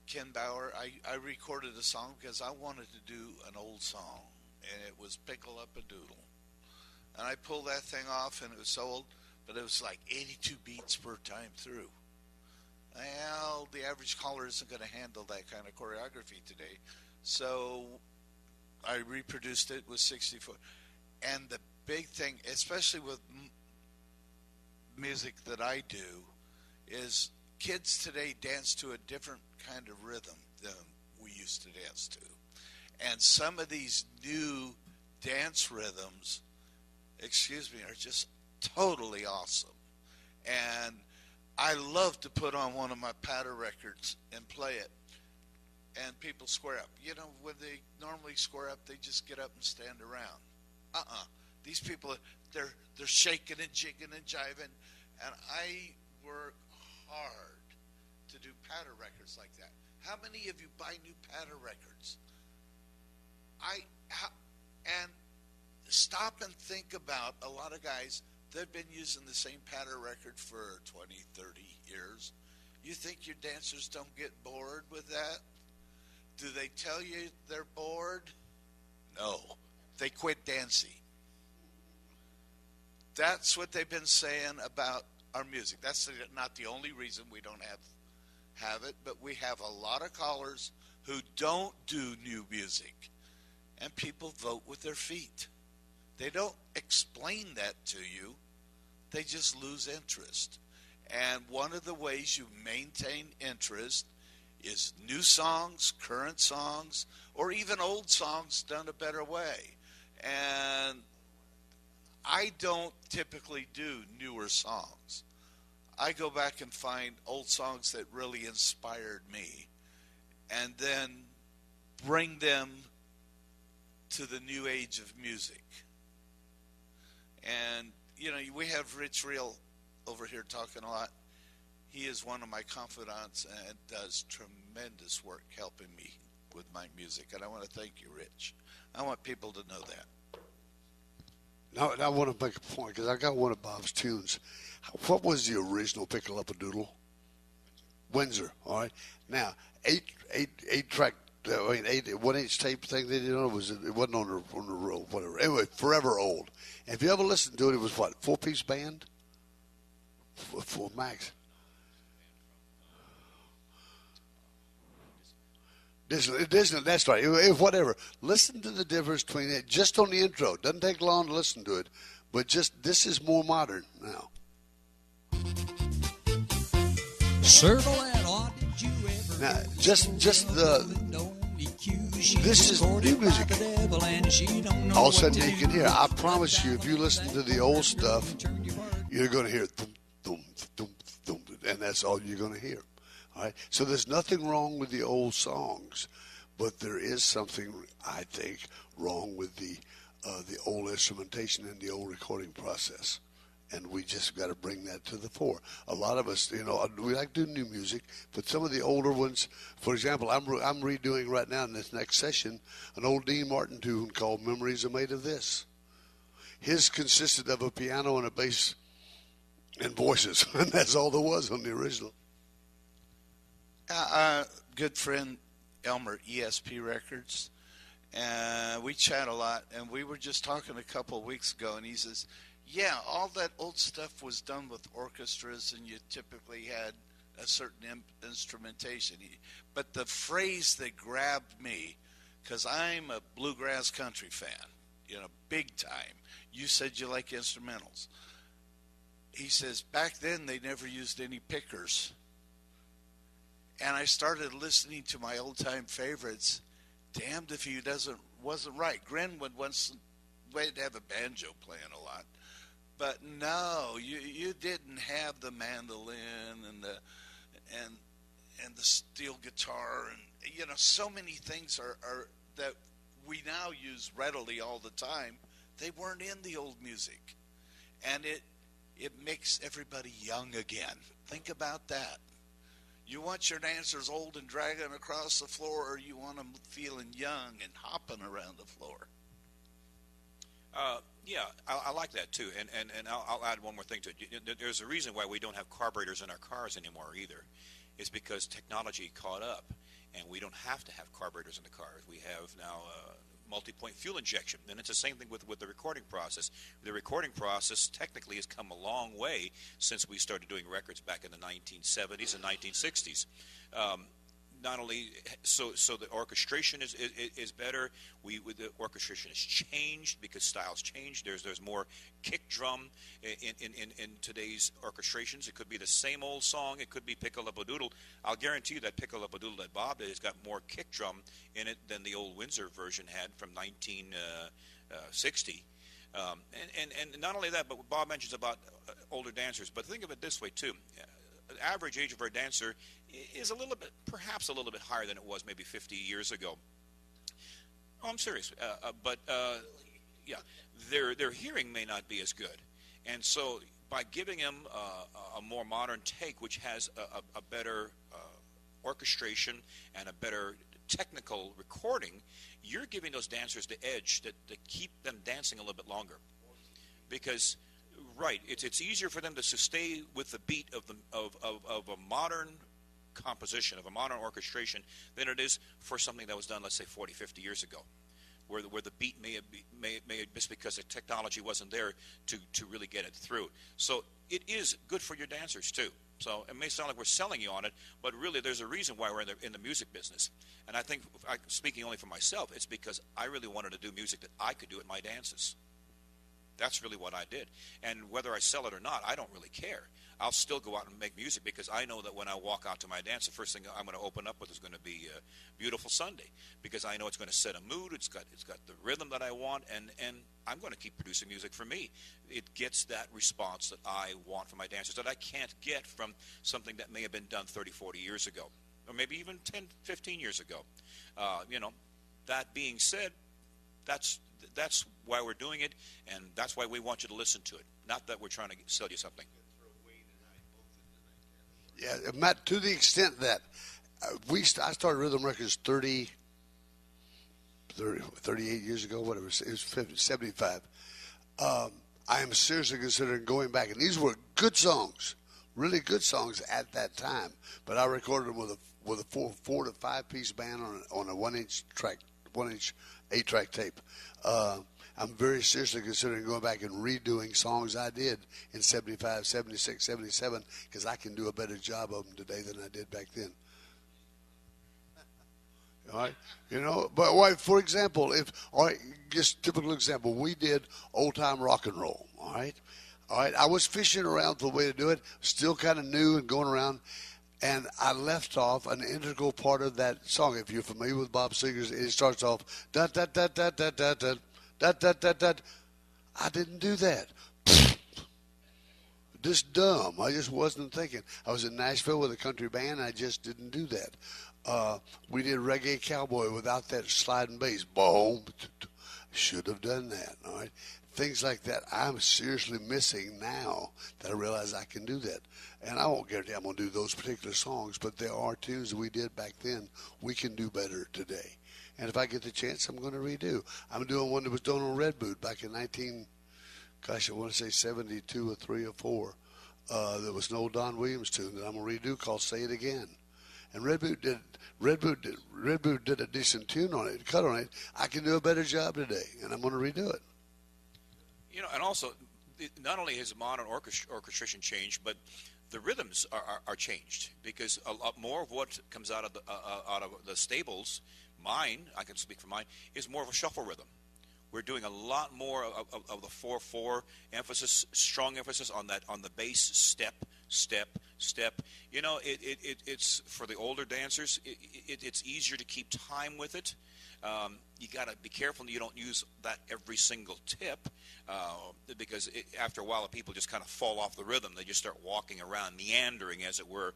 Ken Bauer, I recorded a song because I wanted to do an old song, and it was Pickle Up a Doodle. And I pulled that thing off, and it was so old, but it was like 82 beats per time through. Well, the average caller isn't going to handle that kind of choreography today. So I reproduced it with 64. And the big thing, especially with music that I do, is kids today dance to a different kind of rhythm than we used to dance to. And some of these new dance rhythms, are just totally awesome. And I love to put on one of my patter records and play it, and people square up. You know, when they normally square up, they just get up and stand around. These people, they're shaking and jigging and jiving, and I work hard to do patter records like that. How many of you buy new patter records? And stop and think about a lot of guys, they've been using the same patter record for 20, 30 years. You think your dancers don't get bored with that? Do they tell you they're bored? No. They quit dancing. That's what they've been saying about our music. That's not the only reason we don't have it, but we have a lot of callers who don't do new music, and people vote with their feet. They don't explain that to you. They just lose interest. And one of the ways you maintain interest is new songs, current songs, or even old songs done a better way. And I don't typically do newer songs. I go back and find old songs that really inspired me and then bring them to the new age of music. And, you know, we have Rich Reel over here talking a lot. He is one of my confidants and does tremendous work helping me with my music. And I want to thank you, Rich. I want people to know that. Now, I want to make a point because I got one of Bob's tunes. What was the original Pickle Up a Doodle? Windsor. All right. Now, eight track, 1-inch tape thing they did on it wasn't on the road, whatever. Anyway, forever old. And if you ever listened to it, it was what, 4-piece band? 4 max. Disney, that's right. Whatever. Listen to the difference between it just on the intro. Doesn't take long to listen to it, but just this is more modern now. Now, just this is new music. All of a sudden you can hear. I promise you, if you listen to the old stuff, you're going to hear thum, thum, thum, thum, and that's all you're going to hear. All right. So there's nothing wrong with the old songs, but there is something, I think, wrong with the old instrumentation and the old recording process. And we just got to bring that to the fore. A lot of us, you know, we like to do new music, but some of the older ones, for example, I'm redoing right now in this next session an old Dean Martin tune called Memories Are Made of This. His consisted of a piano and a bass and voices, and that's all there was on the original. Good friend Elmer, ESP Records, and we chat a lot, and we were just talking a couple of weeks ago, and he says, yeah, all that old stuff was done with orchestras, and you typically had a certain instrumentation. But the phrase that grabbed me, because I'm a bluegrass country fan, you know, big time. You said you like instrumentals. He says, back then they never used any pickers. And I started listening to my old-time favorites. Damned if he wasn't right. Gren would once have a banjo playing a lot. But no, you didn't have the mandolin and the steel guitar, and so many things are that we now use readily all the time. They weren't in the old music, and it makes everybody young again. Think about that. You want your dancers old and dragging across the floor, or you want them feeling young and hopping around the floor? Yeah, I like that too, and I'll add one more thing to it. There's a reason why we don't have carburetors in our cars anymore either. It's because technology caught up, and we don't have to have carburetors in the cars. We have now multi-point fuel injection, and it's the same thing with the recording process. The recording process technically has come a long way since we started doing records back in the 1970s and 1960s. Not only so the orchestration is better. The orchestration has changed because styles change. There's more kick drum in today's orchestrations. It could be the same old song. It could be Pick-a-Lip-a-Doodle. I'll guarantee you that Pick-a-Lip-a-Doodle that Bob did has got more kick drum in it than the old Windsor version had from 1960. And not only that, but what Bob mentions about older dancers. But think of it this way too. The average age of our dancer is perhaps a little bit higher than it was maybe 50 years ago. Oh, I'm serious. But their hearing may not be as good. And so by giving them a more modern take, which has a better orchestration and a better technical recording, you're giving those dancers the edge to keep them dancing a little bit longer. Because right, it's easier for them to stay with the beat of a modern composition, of a modern orchestration, than it is for something that was done, let's say, 40, 50 years ago, where the beat may have just because the technology wasn't there to really get it through. So it is good for your dancers too. So it may sound like we're selling you on it, but really there's a reason why we're in the music business. And I think, speaking only for myself, it's because I really wanted to do music that I could do at my dances. That's really what I did. And whether I sell it or not, I don't really care. I'll still go out and make music because I know that when I walk out to my dance, the first thing I'm going to open up with is going to be Beautiful Sunday, because I know it's going to set a mood. It's got the rhythm that I want, and I'm going to keep producing music for me. It gets that response that I want from my dancers that I can't get from something that may have been done 30, 40 years ago, or maybe even 10, 15 years ago. That being said, that's why we're doing it, and that's why we want you to listen to it. Not that we're trying to sell you something. Yeah, Matt, to the extent that I started Rhythm Records 38 years ago, whatever, it was 75. I am seriously considering going back, and these were good songs, really good songs at that time, but I recorded them with a 4 to 5 piece band on a 1-inch 8-track tape. I'm very seriously considering going back and redoing songs I did in 75, 76, 77, because I can do a better job of them today than I did back then. All right? But for example, just typical example, we did old time rock and roll. All right? I was fishing around for a way to do it, still kind of new and going around. And I left off an integral part of that song. If you're familiar with Bob Seger's, it starts off da da da da da da da da da da da. I didn't do that. Just dumb. I just wasn't thinking. I was in Nashville with a country band. I just didn't do that. We did Reggae Cowboy without that sliding bass. Boom. Should have done that. All right. Things like that I'm seriously missing now that I realize I can do that. And I won't guarantee I'm going to do those particular songs, but there are tunes that we did back then we can do better today. And if I get the chance, I'm going to redo. I'm doing one that was done on Red Boot back in I want to say 72 or 3 or 4. There was an old Don Williams tune that I'm going to redo called Say It Again. And Red Boot did a decent tune on it, cut on it. I can do a better job today, and I'm going to redo it. And also, not only has modern orchestration changed, but the rhythms are changed, because a lot more of what comes out of the stables, I can speak for mine, is more of a shuffle rhythm. We're doing a lot more of the 4/4 emphasis, strong emphasis on the bass step, step, step. You know, it's for the older dancers. It's easier to keep time with it. You got to be careful that you don't use that every single tip, because after a while, people just kind of fall off the rhythm. They just start walking around, meandering, as it were.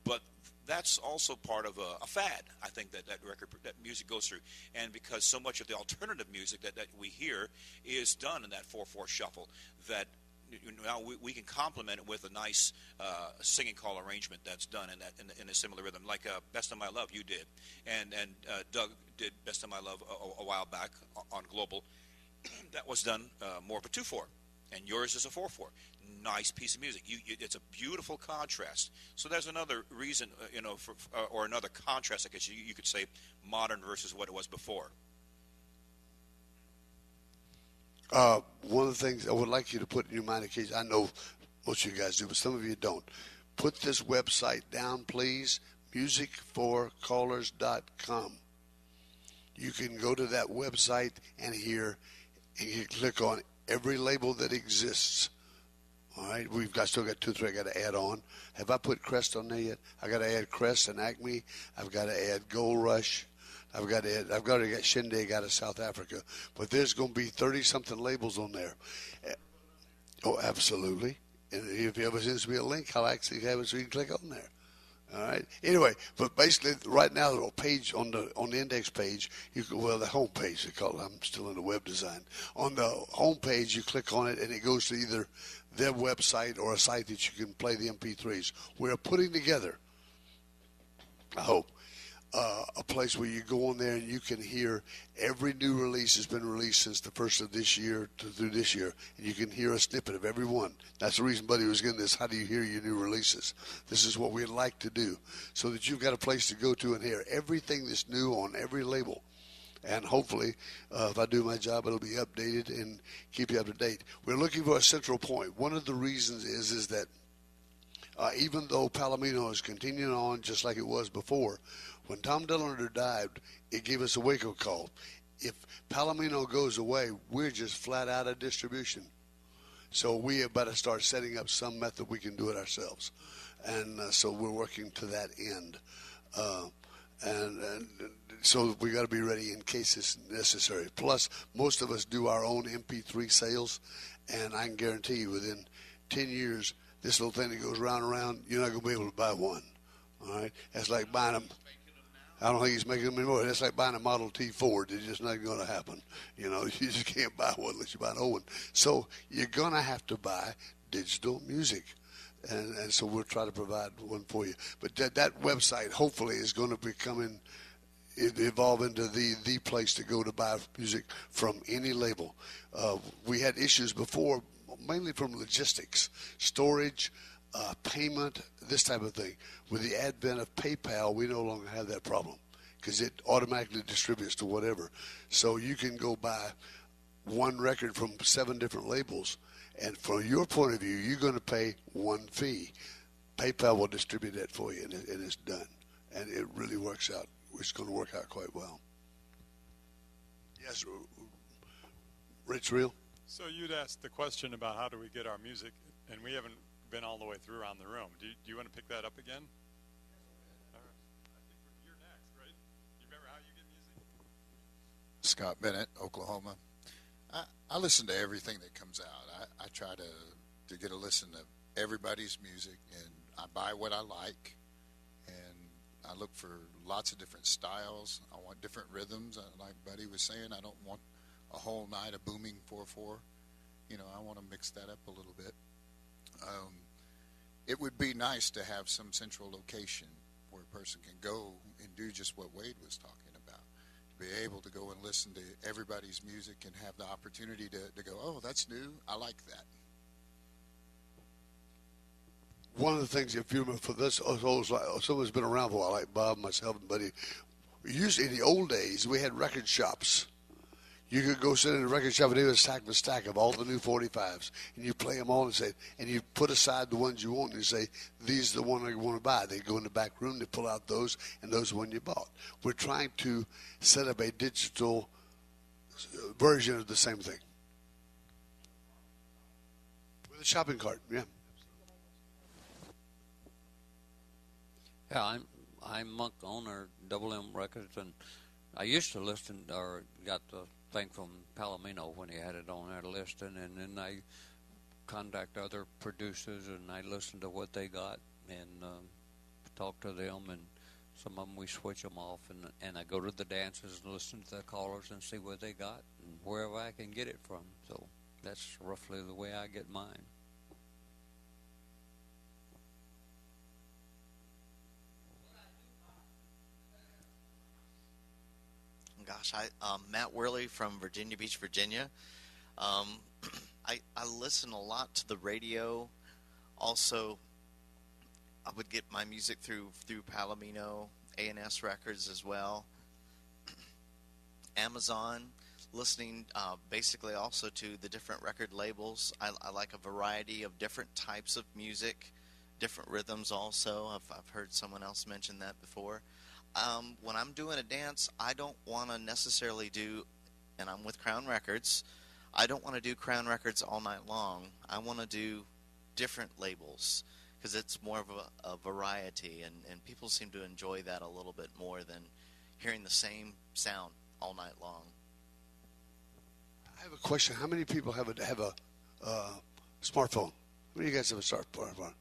But that's also part of a fad, I think, that music goes through. And because so much of the alternative music that we hear is done in that 4/4 shuffle, that now we can complement it with a nice singing call arrangement that's done in a similar rhythm, like "Best of My Love" you did, and Doug did "Best of My Love" a while back on Global. That was done more of a 2/4, and yours is a 4/4. Nice piece of music. It's a beautiful contrast. So there's another reason, or another contrast, I guess you could say, modern versus what it was before. One of the things I would like you to put in your mind, in case I know most of you guys do, but some of you don't. Put this website down, please. musicforcallers.com. You can go to that website and you click on every label that exists. All right, still got 2 or 3 I got to add on. Have I put Crest on there yet? I got to add Crest and Acme. I've got to add Gold Rush. I've got to get Shindig out of South Africa. But there's going to be 30-something labels on there. Oh, absolutely. And if you ever sends me a link, I'll actually have it so you can click on there. All right. Anyway, but basically, right now, the page on the index page, the home page they call it. I'm still in the web design. On the home page, you click on it, and it goes to either their website or a site that you can play the MP3s. We're putting together, I hope, a place where you go on there and you can hear every new release has been released since the first of this year through this year, and you can hear a snippet of every one. That's the reason Buddy was getting this. How do you hear your new releases? This is what we'd like to do, so that you've got a place to go to and hear everything that's new on every label. And hopefully, if I do my job, it'll be updated and keep you up to date. We're looking for a central point. One of the reasons is that even though Palomino is continuing on just like it was before, when Tom Dillender died, it gave us a wake-up call. If Palomino goes away, we're just flat out of distribution. So we have got to start setting up some method we can do it ourselves. And so we're working to that end. And so we got to be ready in case it's necessary. Plus, most of us do our own MP3 sales, and I can guarantee you within 10 years, this little thing that goes round and round, you're not going to be able to buy one. All right? That's like buying them. I don't think he's making them anymore. That's like buying a Model T Ford. It's just not going to happen. You just can't buy one unless you buy an old one. So you're going to have to buy digital music. And so we'll try to provide one for you. But that website hopefully is going to evolve into the place to go to buy music from any label. We had issues before, mainly from logistics, storage, payment, this type of thing. With the advent of PayPal, we no longer have that problem because it automatically distributes to whatever. So you can go buy one record from 7 different labels, and from your point of view, you're going to pay one fee. PayPal will distribute that for you, and it's done. And it really works out. It's going to work out quite well. Yes, Rich Real? So you'd asked the question about how do we get our music, and we haven't been all the way through around the room. Do you want to pick that up again? All right. I think you're next, right? You remember how you get music? Scott Bennett, Oklahoma. I listen to everything that comes out. I try to get a listen to everybody's music, and I buy what I like, and I look for lots of different styles. I want different rhythms. Like Buddy was saying, I don't want a whole night of booming 4/4. I want to mix that up a little bit. It would be nice to have some central location where a person can go and do just what Wade was talking about. To be able to go and listen to everybody's music and have the opportunity to go, oh, that's new. I like that. One of the things, if you remember, for this, someone's been around for a while, like Bob, myself, and Buddy. Usually in the old days, we had record shops. You could go sit in a record shop and do a stack of all the new 45s, and you play them all and you put aside the ones you want, and you say, these are the ones I want to buy. They go in the back room, they pull out those, and those are the ones you bought. We're trying to set up a digital version of the same thing. With a shopping cart, yeah. Yeah, I'm Monk owner, Double M Records, and I used to listen, or got the thing from Palomino when he had it on there listing, and then I contact other producers and I listen to what they got and talk to them, and some of them we switch them off, and I go to the dances and listen to the callers and see what they got and wherever I can get it from. So that's roughly the way I get mine. Gosh, Matt Worley from Virginia Beach, Virginia. I listen a lot to the radio. Also, I would get my music through Palomino, A&S Records as well. Amazon, listening basically also to the different record labels. I like a variety of different types of music, different rhythms also. I've heard someone else mention that before. When I'm doing a dance, I don't want to necessarily do, and I'm with Crown Records, I don't want to do Crown Records all night long. I want to do different labels because it's more of a variety, and people seem to enjoy that a little bit more than hearing the same sound all night long. I have a question. How many people have a smartphone? How many of you guys have a smartphone?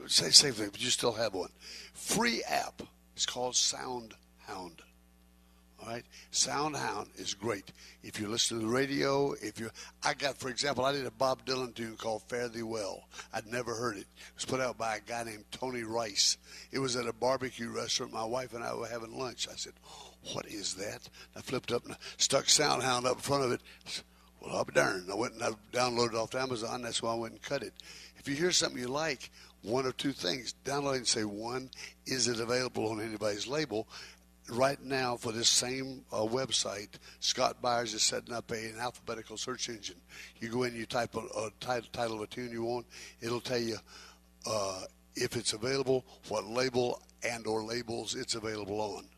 Say safely, but you still have one. Free app. It's called SoundHound. All right, SoundHound is great. If you listen to the radio, for example, I did a Bob Dylan tune called "Fare Thee Well." I'd never heard it. It was put out by a guy named Tony Rice. It was at a barbecue restaurant. My wife and I were having lunch. I said, "What is that?" I flipped up and stuck SoundHound up in front of it. Well, I'll be darned. I went and I downloaded it off Amazon. That's why I went and cut it. If you hear something you like, one of two things. Download it and say, one, is it available on anybody's label? Right now, for this same website, Scott Byers is setting up an alphabetical search engine. You go in, you type a title of a tune you want. It'll tell you if it's available, what label and or labels it's available on.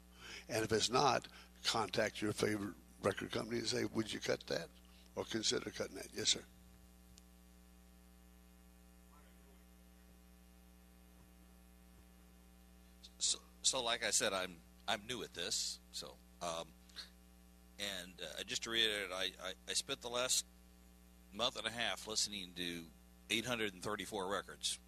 And if it's not, contact your favorite record company and say, would you cut that? Or consider cutting that. Yes, sir. So like I said, I'm new at this. So, just to reiterate, I spent the last month and a half listening to 834 records,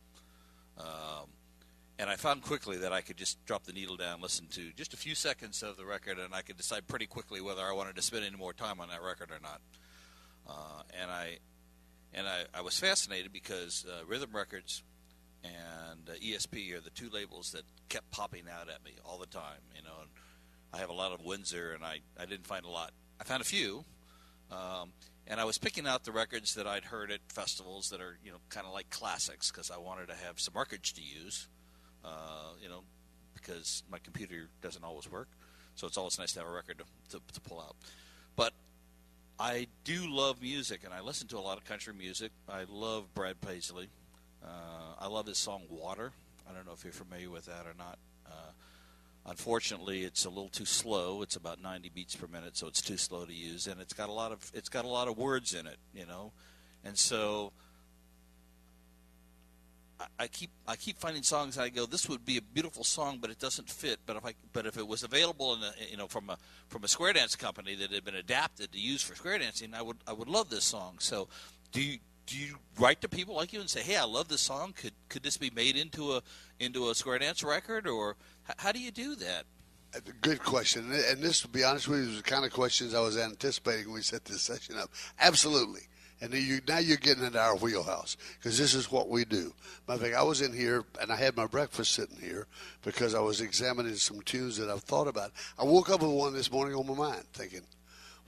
and I found quickly that I could just drop the needle down, listen to just a few seconds of the record, and I could decide pretty quickly whether I wanted to spend any more time on that record or not. I was fascinated because Rhythm Records and ESP are the two labels that kept popping out at me all the time, and I have a lot of Windsor, and I didn't find a lot. I found a few, and I was picking out the records that I'd heard at festivals that are, kind of like classics, because I wanted to have some records to use, because my computer doesn't always work, so it's always nice to have a record to pull out. But I do love music, and I listen to a lot of country music. I love Brad Paisley. I love his song "Water." I don't know if you're familiar with that or not. Unfortunately, it's a little too slow. It's about 90 beats per minute, so it's too slow to use, and it's got a lot of words in it, And so I keep finding songs. I go, this would be a beautiful song, but it doesn't fit. But if it was available from a square dance company that had been adapted to use for square dancing, I would love this song. So do you write to people like you and say, hey, I love this song. Could this be made into a square dance record, or how do you do that? Good question. And this, to be honest with you, is the kind of questions I was anticipating when we set this session up. Absolutely. And now you're getting into our wheelhouse, because this is what we do. Matter of fact, I was in here, and I had my breakfast sitting here because I was examining some tunes that I've thought about. I woke up with one this morning on my mind thinking,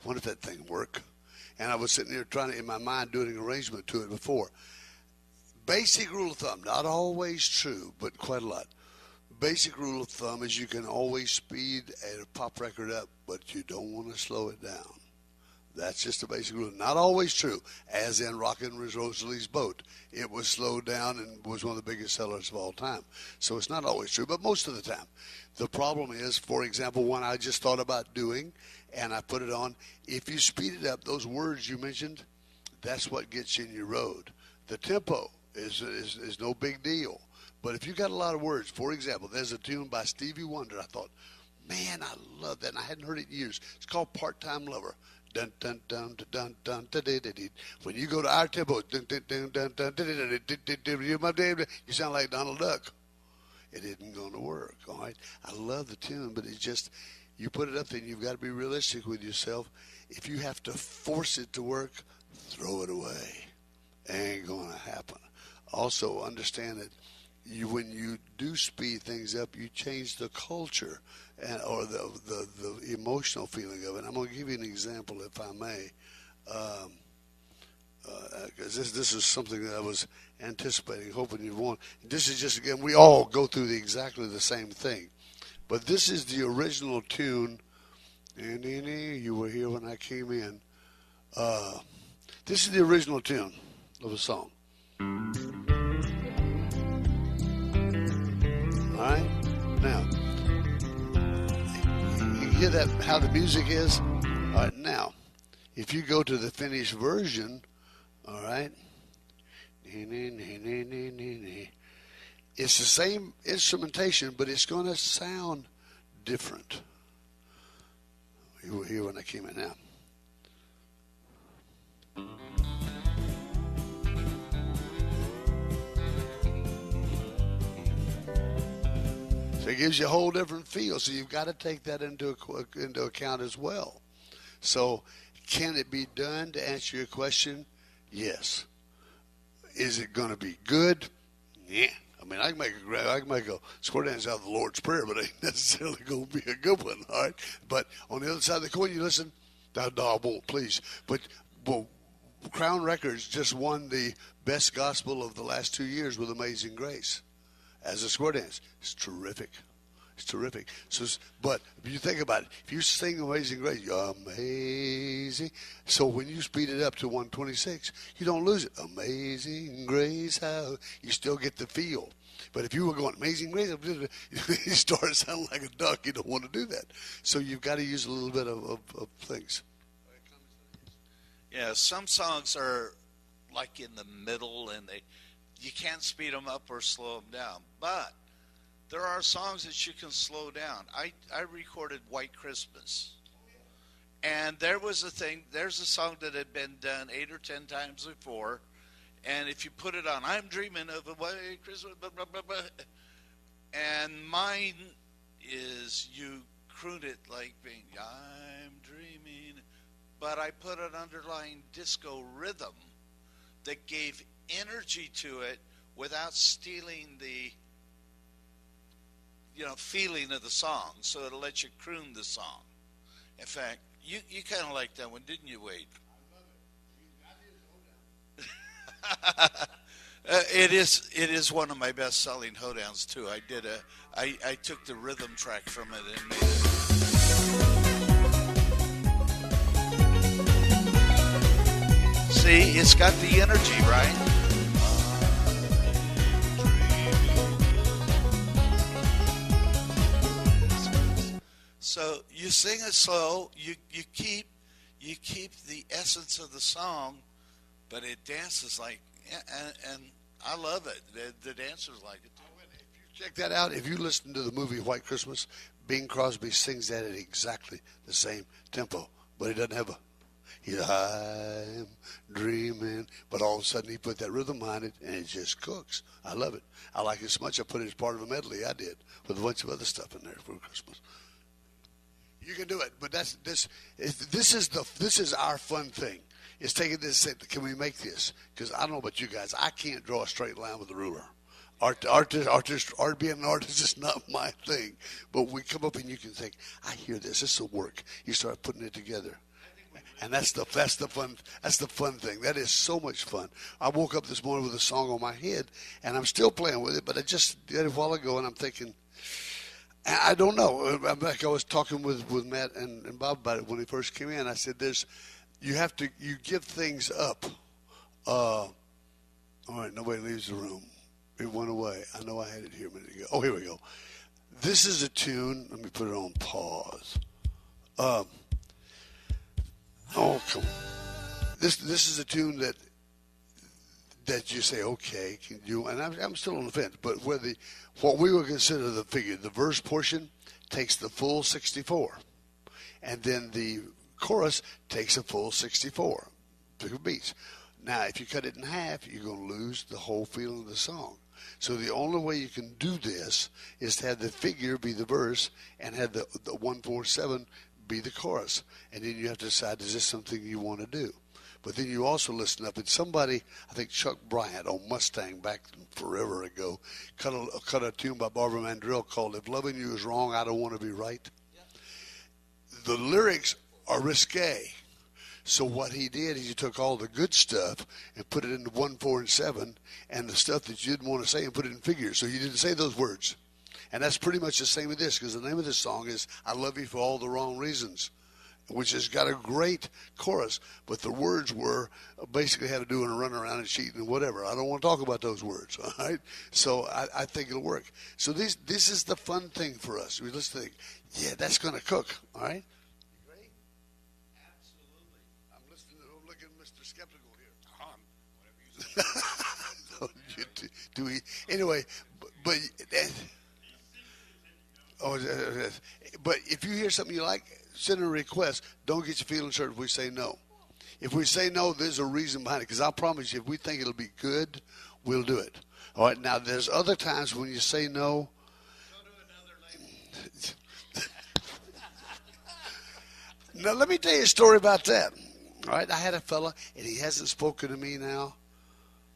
wonder if that thing work? And I was sitting here trying to, in my mind, doing an arrangement to it before. Basic rule of thumb, not always true, but quite a lot. Basic rule of thumb is you can always speed a pop record up, but you don't want to slow it down. That's just a basic rule. Not always true, as in Rockin' Rosalie's Boat. It was slowed down and was one of the biggest sellers of all time. So it's not always true, but most of the time. The problem is, for example, one I just thought about doing, and I put it on, if you speed it up, those words you mentioned, that's what gets you in your road. The tempo is no big deal. But if you got a lot of words, for example, there's a tune by Stevie Wonder. I thought, man, I love that, and I hadn't heard it in years. It's called Part-Time Lover. Dun dun dun dun dun dun dun dun dun. When you go to our tempo, dun dun dun dun dun dun dun, you sound like Donald Duck. It isn't going to work. All right, I love the tune, but it's just you put it up there, and you've got to be realistic with yourself. If you have to force it to work, throw it away. Ain't going to happen. Also, understand that when you do speed things up, you change the culture or the emotional feeling of it. I'm going to give you an example, if I may, because this is something that I was anticipating, hoping you'd want. This is just, again, we all go through exactly the same thing. But this is the original tune, and you were here when I came in. This is the original tune of a song. All right? Now, you hear that, how the music is? All right, now, if you go to the finished version, all right, it's the same instrumentation, but it's going to sound different. You were here when I came in now. So it gives you a whole different feel. So you've got to take that into account as well. So can it be done, to answer your question? Yes. Is it going to be good? Yeah. I mean, I can make a square dance out of the Lord's Prayer, but it ain't necessarily going to be a good one, all right? But on the other side of the coin, you listen, no, I won't, please. But Crown Records just won the best gospel of the last 2 years with Amazing Grace as a square dance. It's terrific. It's terrific. So, but if you think about it, if you sing Amazing Grace, you're amazing. So when you speed it up to 126, you don't lose it. Amazing Grace, how you still get the feel. But if you were going Amazing Grace, you start sounding like a duck. You don't want to do that. So you've got to use a little bit of things. Yeah, some songs are like in the middle, and you can't speed them up or slow them down. But there are songs that you can slow down. I recorded White Christmas. And there's a song that had been done 8 or 10 times before. And if you put it on, I'm dreaming of a white Christmas, blah, blah, blah, blah. And mine is, you croon it like being, I'm dreaming. But I put an underlying disco rhythm that gave energy to it without stealing the feeling of the song, so it'll let you croon the song. In fact, you kind of liked that one, didn't you, Wade? I love it. It is one of my best-selling hoedowns too. I took the rhythm track from it and made it. See, it's got the energy, right? So you sing it slow. You keep the essence of the song, but it dances like, and I love it. The dancers like it too. If you check that out, if you listen to the movie White Christmas, Bing Crosby sings that at exactly the same tempo, but he doesn't have I'm dreaming, but all of a sudden he put that rhythm behind it, and it just cooks. I love it. I like it so much I put it as part of a medley I did with a bunch of other stuff in there for Christmas. You can do it, but this is our fun thing. It's taking this. Can we make this? Because I don't know about you guys. I can't draw a straight line with a ruler. Art being an artist is not my thing. But we come up and you can think, I hear this. This will work. You start putting it together, and that's the fun thing. That is so much fun. I woke up this morning with a song on my head, and I'm still playing with it. But I just did it a while ago, and I'm thinking, I don't know. I was talking with Matt and Bob about it when he first came in. I said, you give things up. All right, nobody leaves the room. It went away. I know I had it here a minute ago. Oh, here we go. This is a tune. Let me put it on pause. Oh, come on. This is a tune that that you say, okay, can you? And I'm still on the fence, but what we would consider the figure, the verse portion takes the full 64, and then the chorus takes a full 64 beats. Now, if you cut it in half, you're going to lose the whole feeling of the song. So the only way you can do this is to have the figure be the verse and have the 1-4-7 be the chorus. And then you have to decide, is this something you want to do? But then you also listen up. And somebody, I think Chuck Bryant on Mustang back forever ago, cut a tune by Barbara Mandrell called If Loving You Is Wrong, I Don't Want to Be Right. The lyrics are risque. So what he did is he took all the good stuff and put it into 1, 4, and 7, and the stuff that you didn't want to say and put it in figures. So you didn't say those words. And that's pretty much the same with this, because the name of this song is I Love You for All the Wrong Reasons, which has got a great chorus, but the words were basically had to do in a run around and cheating and whatever. I don't want to talk about those words, all right? So I think it'll work. So this is the fun thing for us. We just think, yeah, that's going to cook, all right? You ready? Absolutely. I'm looking at Mr. Skeptical here. Whatever you say. Do we? Anyway, but if you hear something you like, send a request. Don't get your feelings hurt if we say no. If we say no, there's a reason behind it. Because I promise you, if we think it'll be good, we'll do it. All right. Now, there's other times when you say no. Go to another lady. Now, let me tell you a story about that. All right. I had a fella, and he hasn't spoken to me now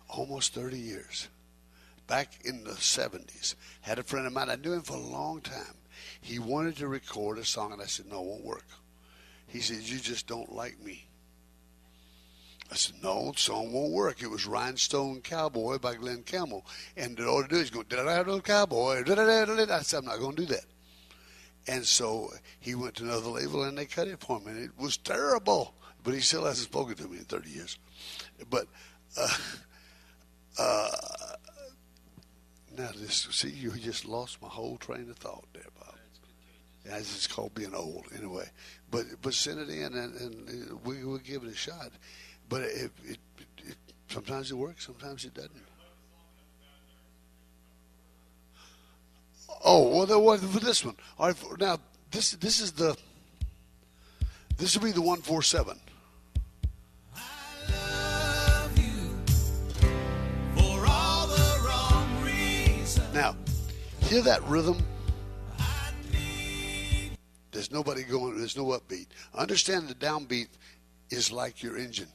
almost 30 years. Back in the 70s, had a friend of mine. I knew him for a long time. He wanted to record a song, and I said, no, it won't work. He said, you just don't like me. I said, no, the song won't work. It was Rhinestone Cowboy by Glenn Campbell. And all to do is go, da-da-da-da, cowboy, da-da-da-da-da. I said, I'm not going to do that. And so he went to another label, and they cut it for him, and it was terrible. But he still hasn't spoken to me in 30 years. But now, see, you just lost my whole train of thought there, Bob. Yeah, it's just called being old, anyway. But send it in, and we'll give it a shot. But it sometimes it works, sometimes it doesn't. Oh, well, for this one. All right, now this will be the 1-4-7. Now, hear that rhythm? There's nobody going, there's no upbeat. Understand the downbeat is like your engine,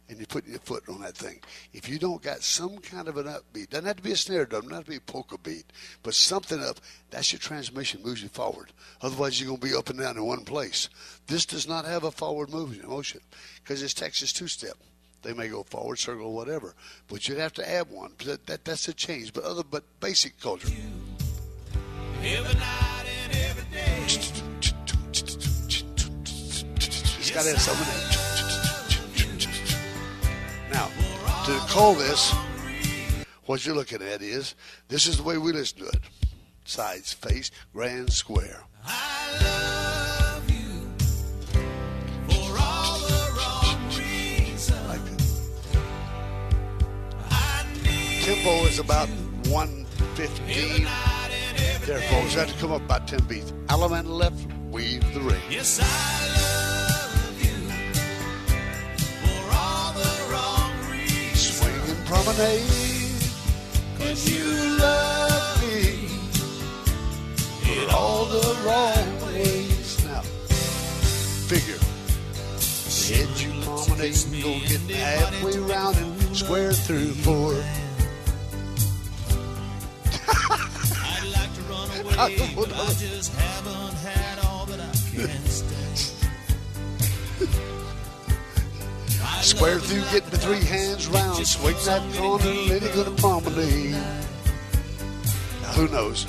and you're putting your foot on that thing. If you don't got some kind of an upbeat, doesn't have to be a snare drum, doesn't have to be a polka beat, but something up, that's your transmission, moves you forward. Otherwise, you're going to be up and down in one place. This does not have a forward motion, because it's Texas two-step. They may go forward, circle, whatever, but you'd have to add one. That's a change, but basic culture. Every night and every day. It's got to have something in it. Now, to call this, what you're looking at is, this is the way we listen to it. Sides, face, grand, square. I love you for all the wrong reasons. Like that. Tempo is about 115. There, folks, you have to come up about 10 beats. Element left, weave the ring. Yes, I love you for all the wrong reasons. Swing and promenade, 'cause you love me in all the wrong ways. Now, figure. Head you promenade, go get halfway round and square through 4. I'd like to run away, but I just haven't had all that I can stand. Square through, getting the 3 hands round, swing that corner, lady gonna promenade. Now, who knows?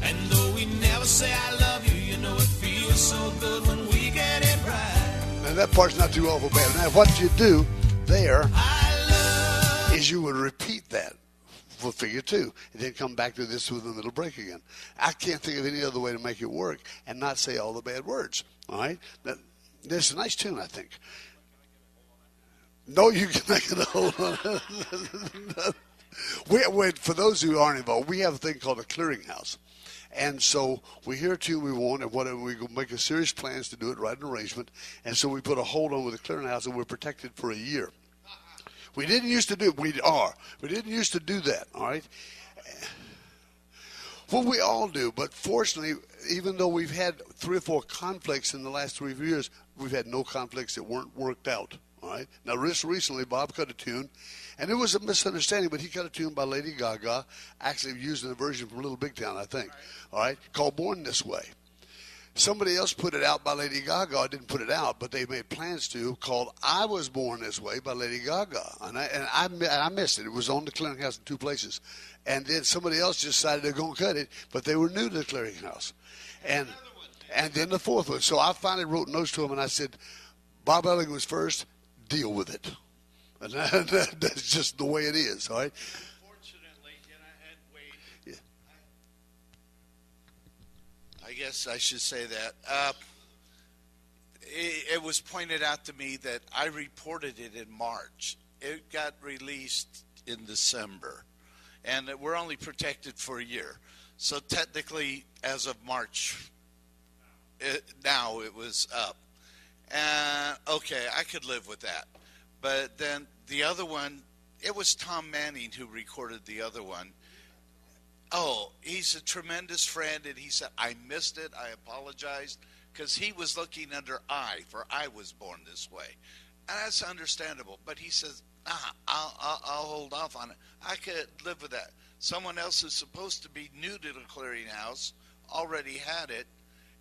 And though we never say I love you, you know it feels so good when we get it right. Now that part's not too awful bad. Now what you do there is you would repeat that for figure 2, and then come back to this with a little break again. I can't think of any other way to make it work and not say all the bad words. All right? That's a nice tune, I think. No, you can hold on. Wait, for those who aren't involved, we have a thing called a clearinghouse. And so we hear a tune we want, and whatever, we go make a serious plans to do it, write an arrangement, and so we put a hold on with the clearinghouse, and we're protected for a year. We didn't used to do. We didn't used to do that. All right. Well, we all do, but fortunately, even though we've had 3 or 4 conflicts in the last 3 years, we've had no conflicts that weren't worked out. All right. Now, recently, Bob cut a tune, and it was a misunderstanding, but he cut a tune by Lady Gaga, actually using a version from Little Big Town, I think. All right, called "Born This Way." Somebody else put it out by Lady Gaga. Didn't put it out, but they made plans to, called "I Was Born This Way" by Lady Gaga, and I missed it. It was on the clearinghouse in 2 places, and then somebody else decided they're going to cut it, but they were new to the clearinghouse, and then the 4th one. So I finally wrote notes to him, and I said, "Bob Elling was first. Deal with it," and that's just the way it is. All right. Unfortunately, I guess I should say that. It was pointed out to me that I reported it in March. It got released in December, and we're only protected for a year. So technically, as of March, now it was up. And okay, I could live with that. But then the other one, it was Tom Manning who recorded the other one. Oh, he's a tremendous friend, and he said, "I missed it. I apologized," because he was looking under I, for I was born this way. And that's understandable. But he says, I'll hold off on it. I could live with that. Someone else who's supposed to be new to the clearinghouse already had it.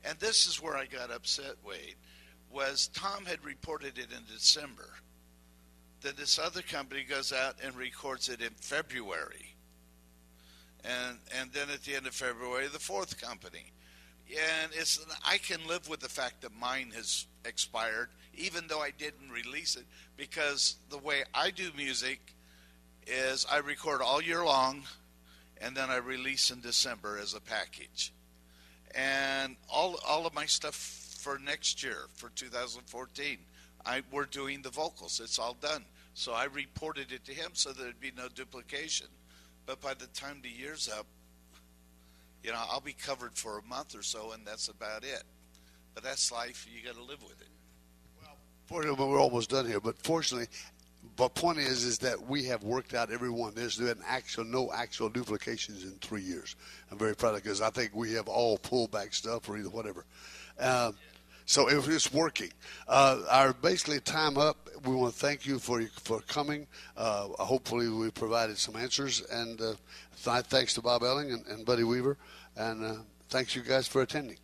And this is where I got upset, Wade, was Tom had reported it in December. Then this other company goes out and records it in February. And then at the end of February, the 4th company. And I can live with the fact that mine has expired, even though I didn't release it, because the way I do music is I record all year long, and then I release in December as a package. And all of my stuff for next year, for 2014, we're doing the vocals. It's all done. So I reported it to him so there'd be no duplication. But by the time the year's up, I'll be covered for a month or so, and that's about it. But that's life. You got to live with it. Well, fortunately, we're almost done here. But fortunately, the point is that we have worked out every one. There's been no actual duplications in 3 years. I'm very proud of it because I think we have all pulled back stuff or either whatever. So it's working. Our basically time up. We want to thank you for coming. Hopefully we provided some answers. And thanks to Bob Elling and Buddy Weaver. And thanks you guys for attending.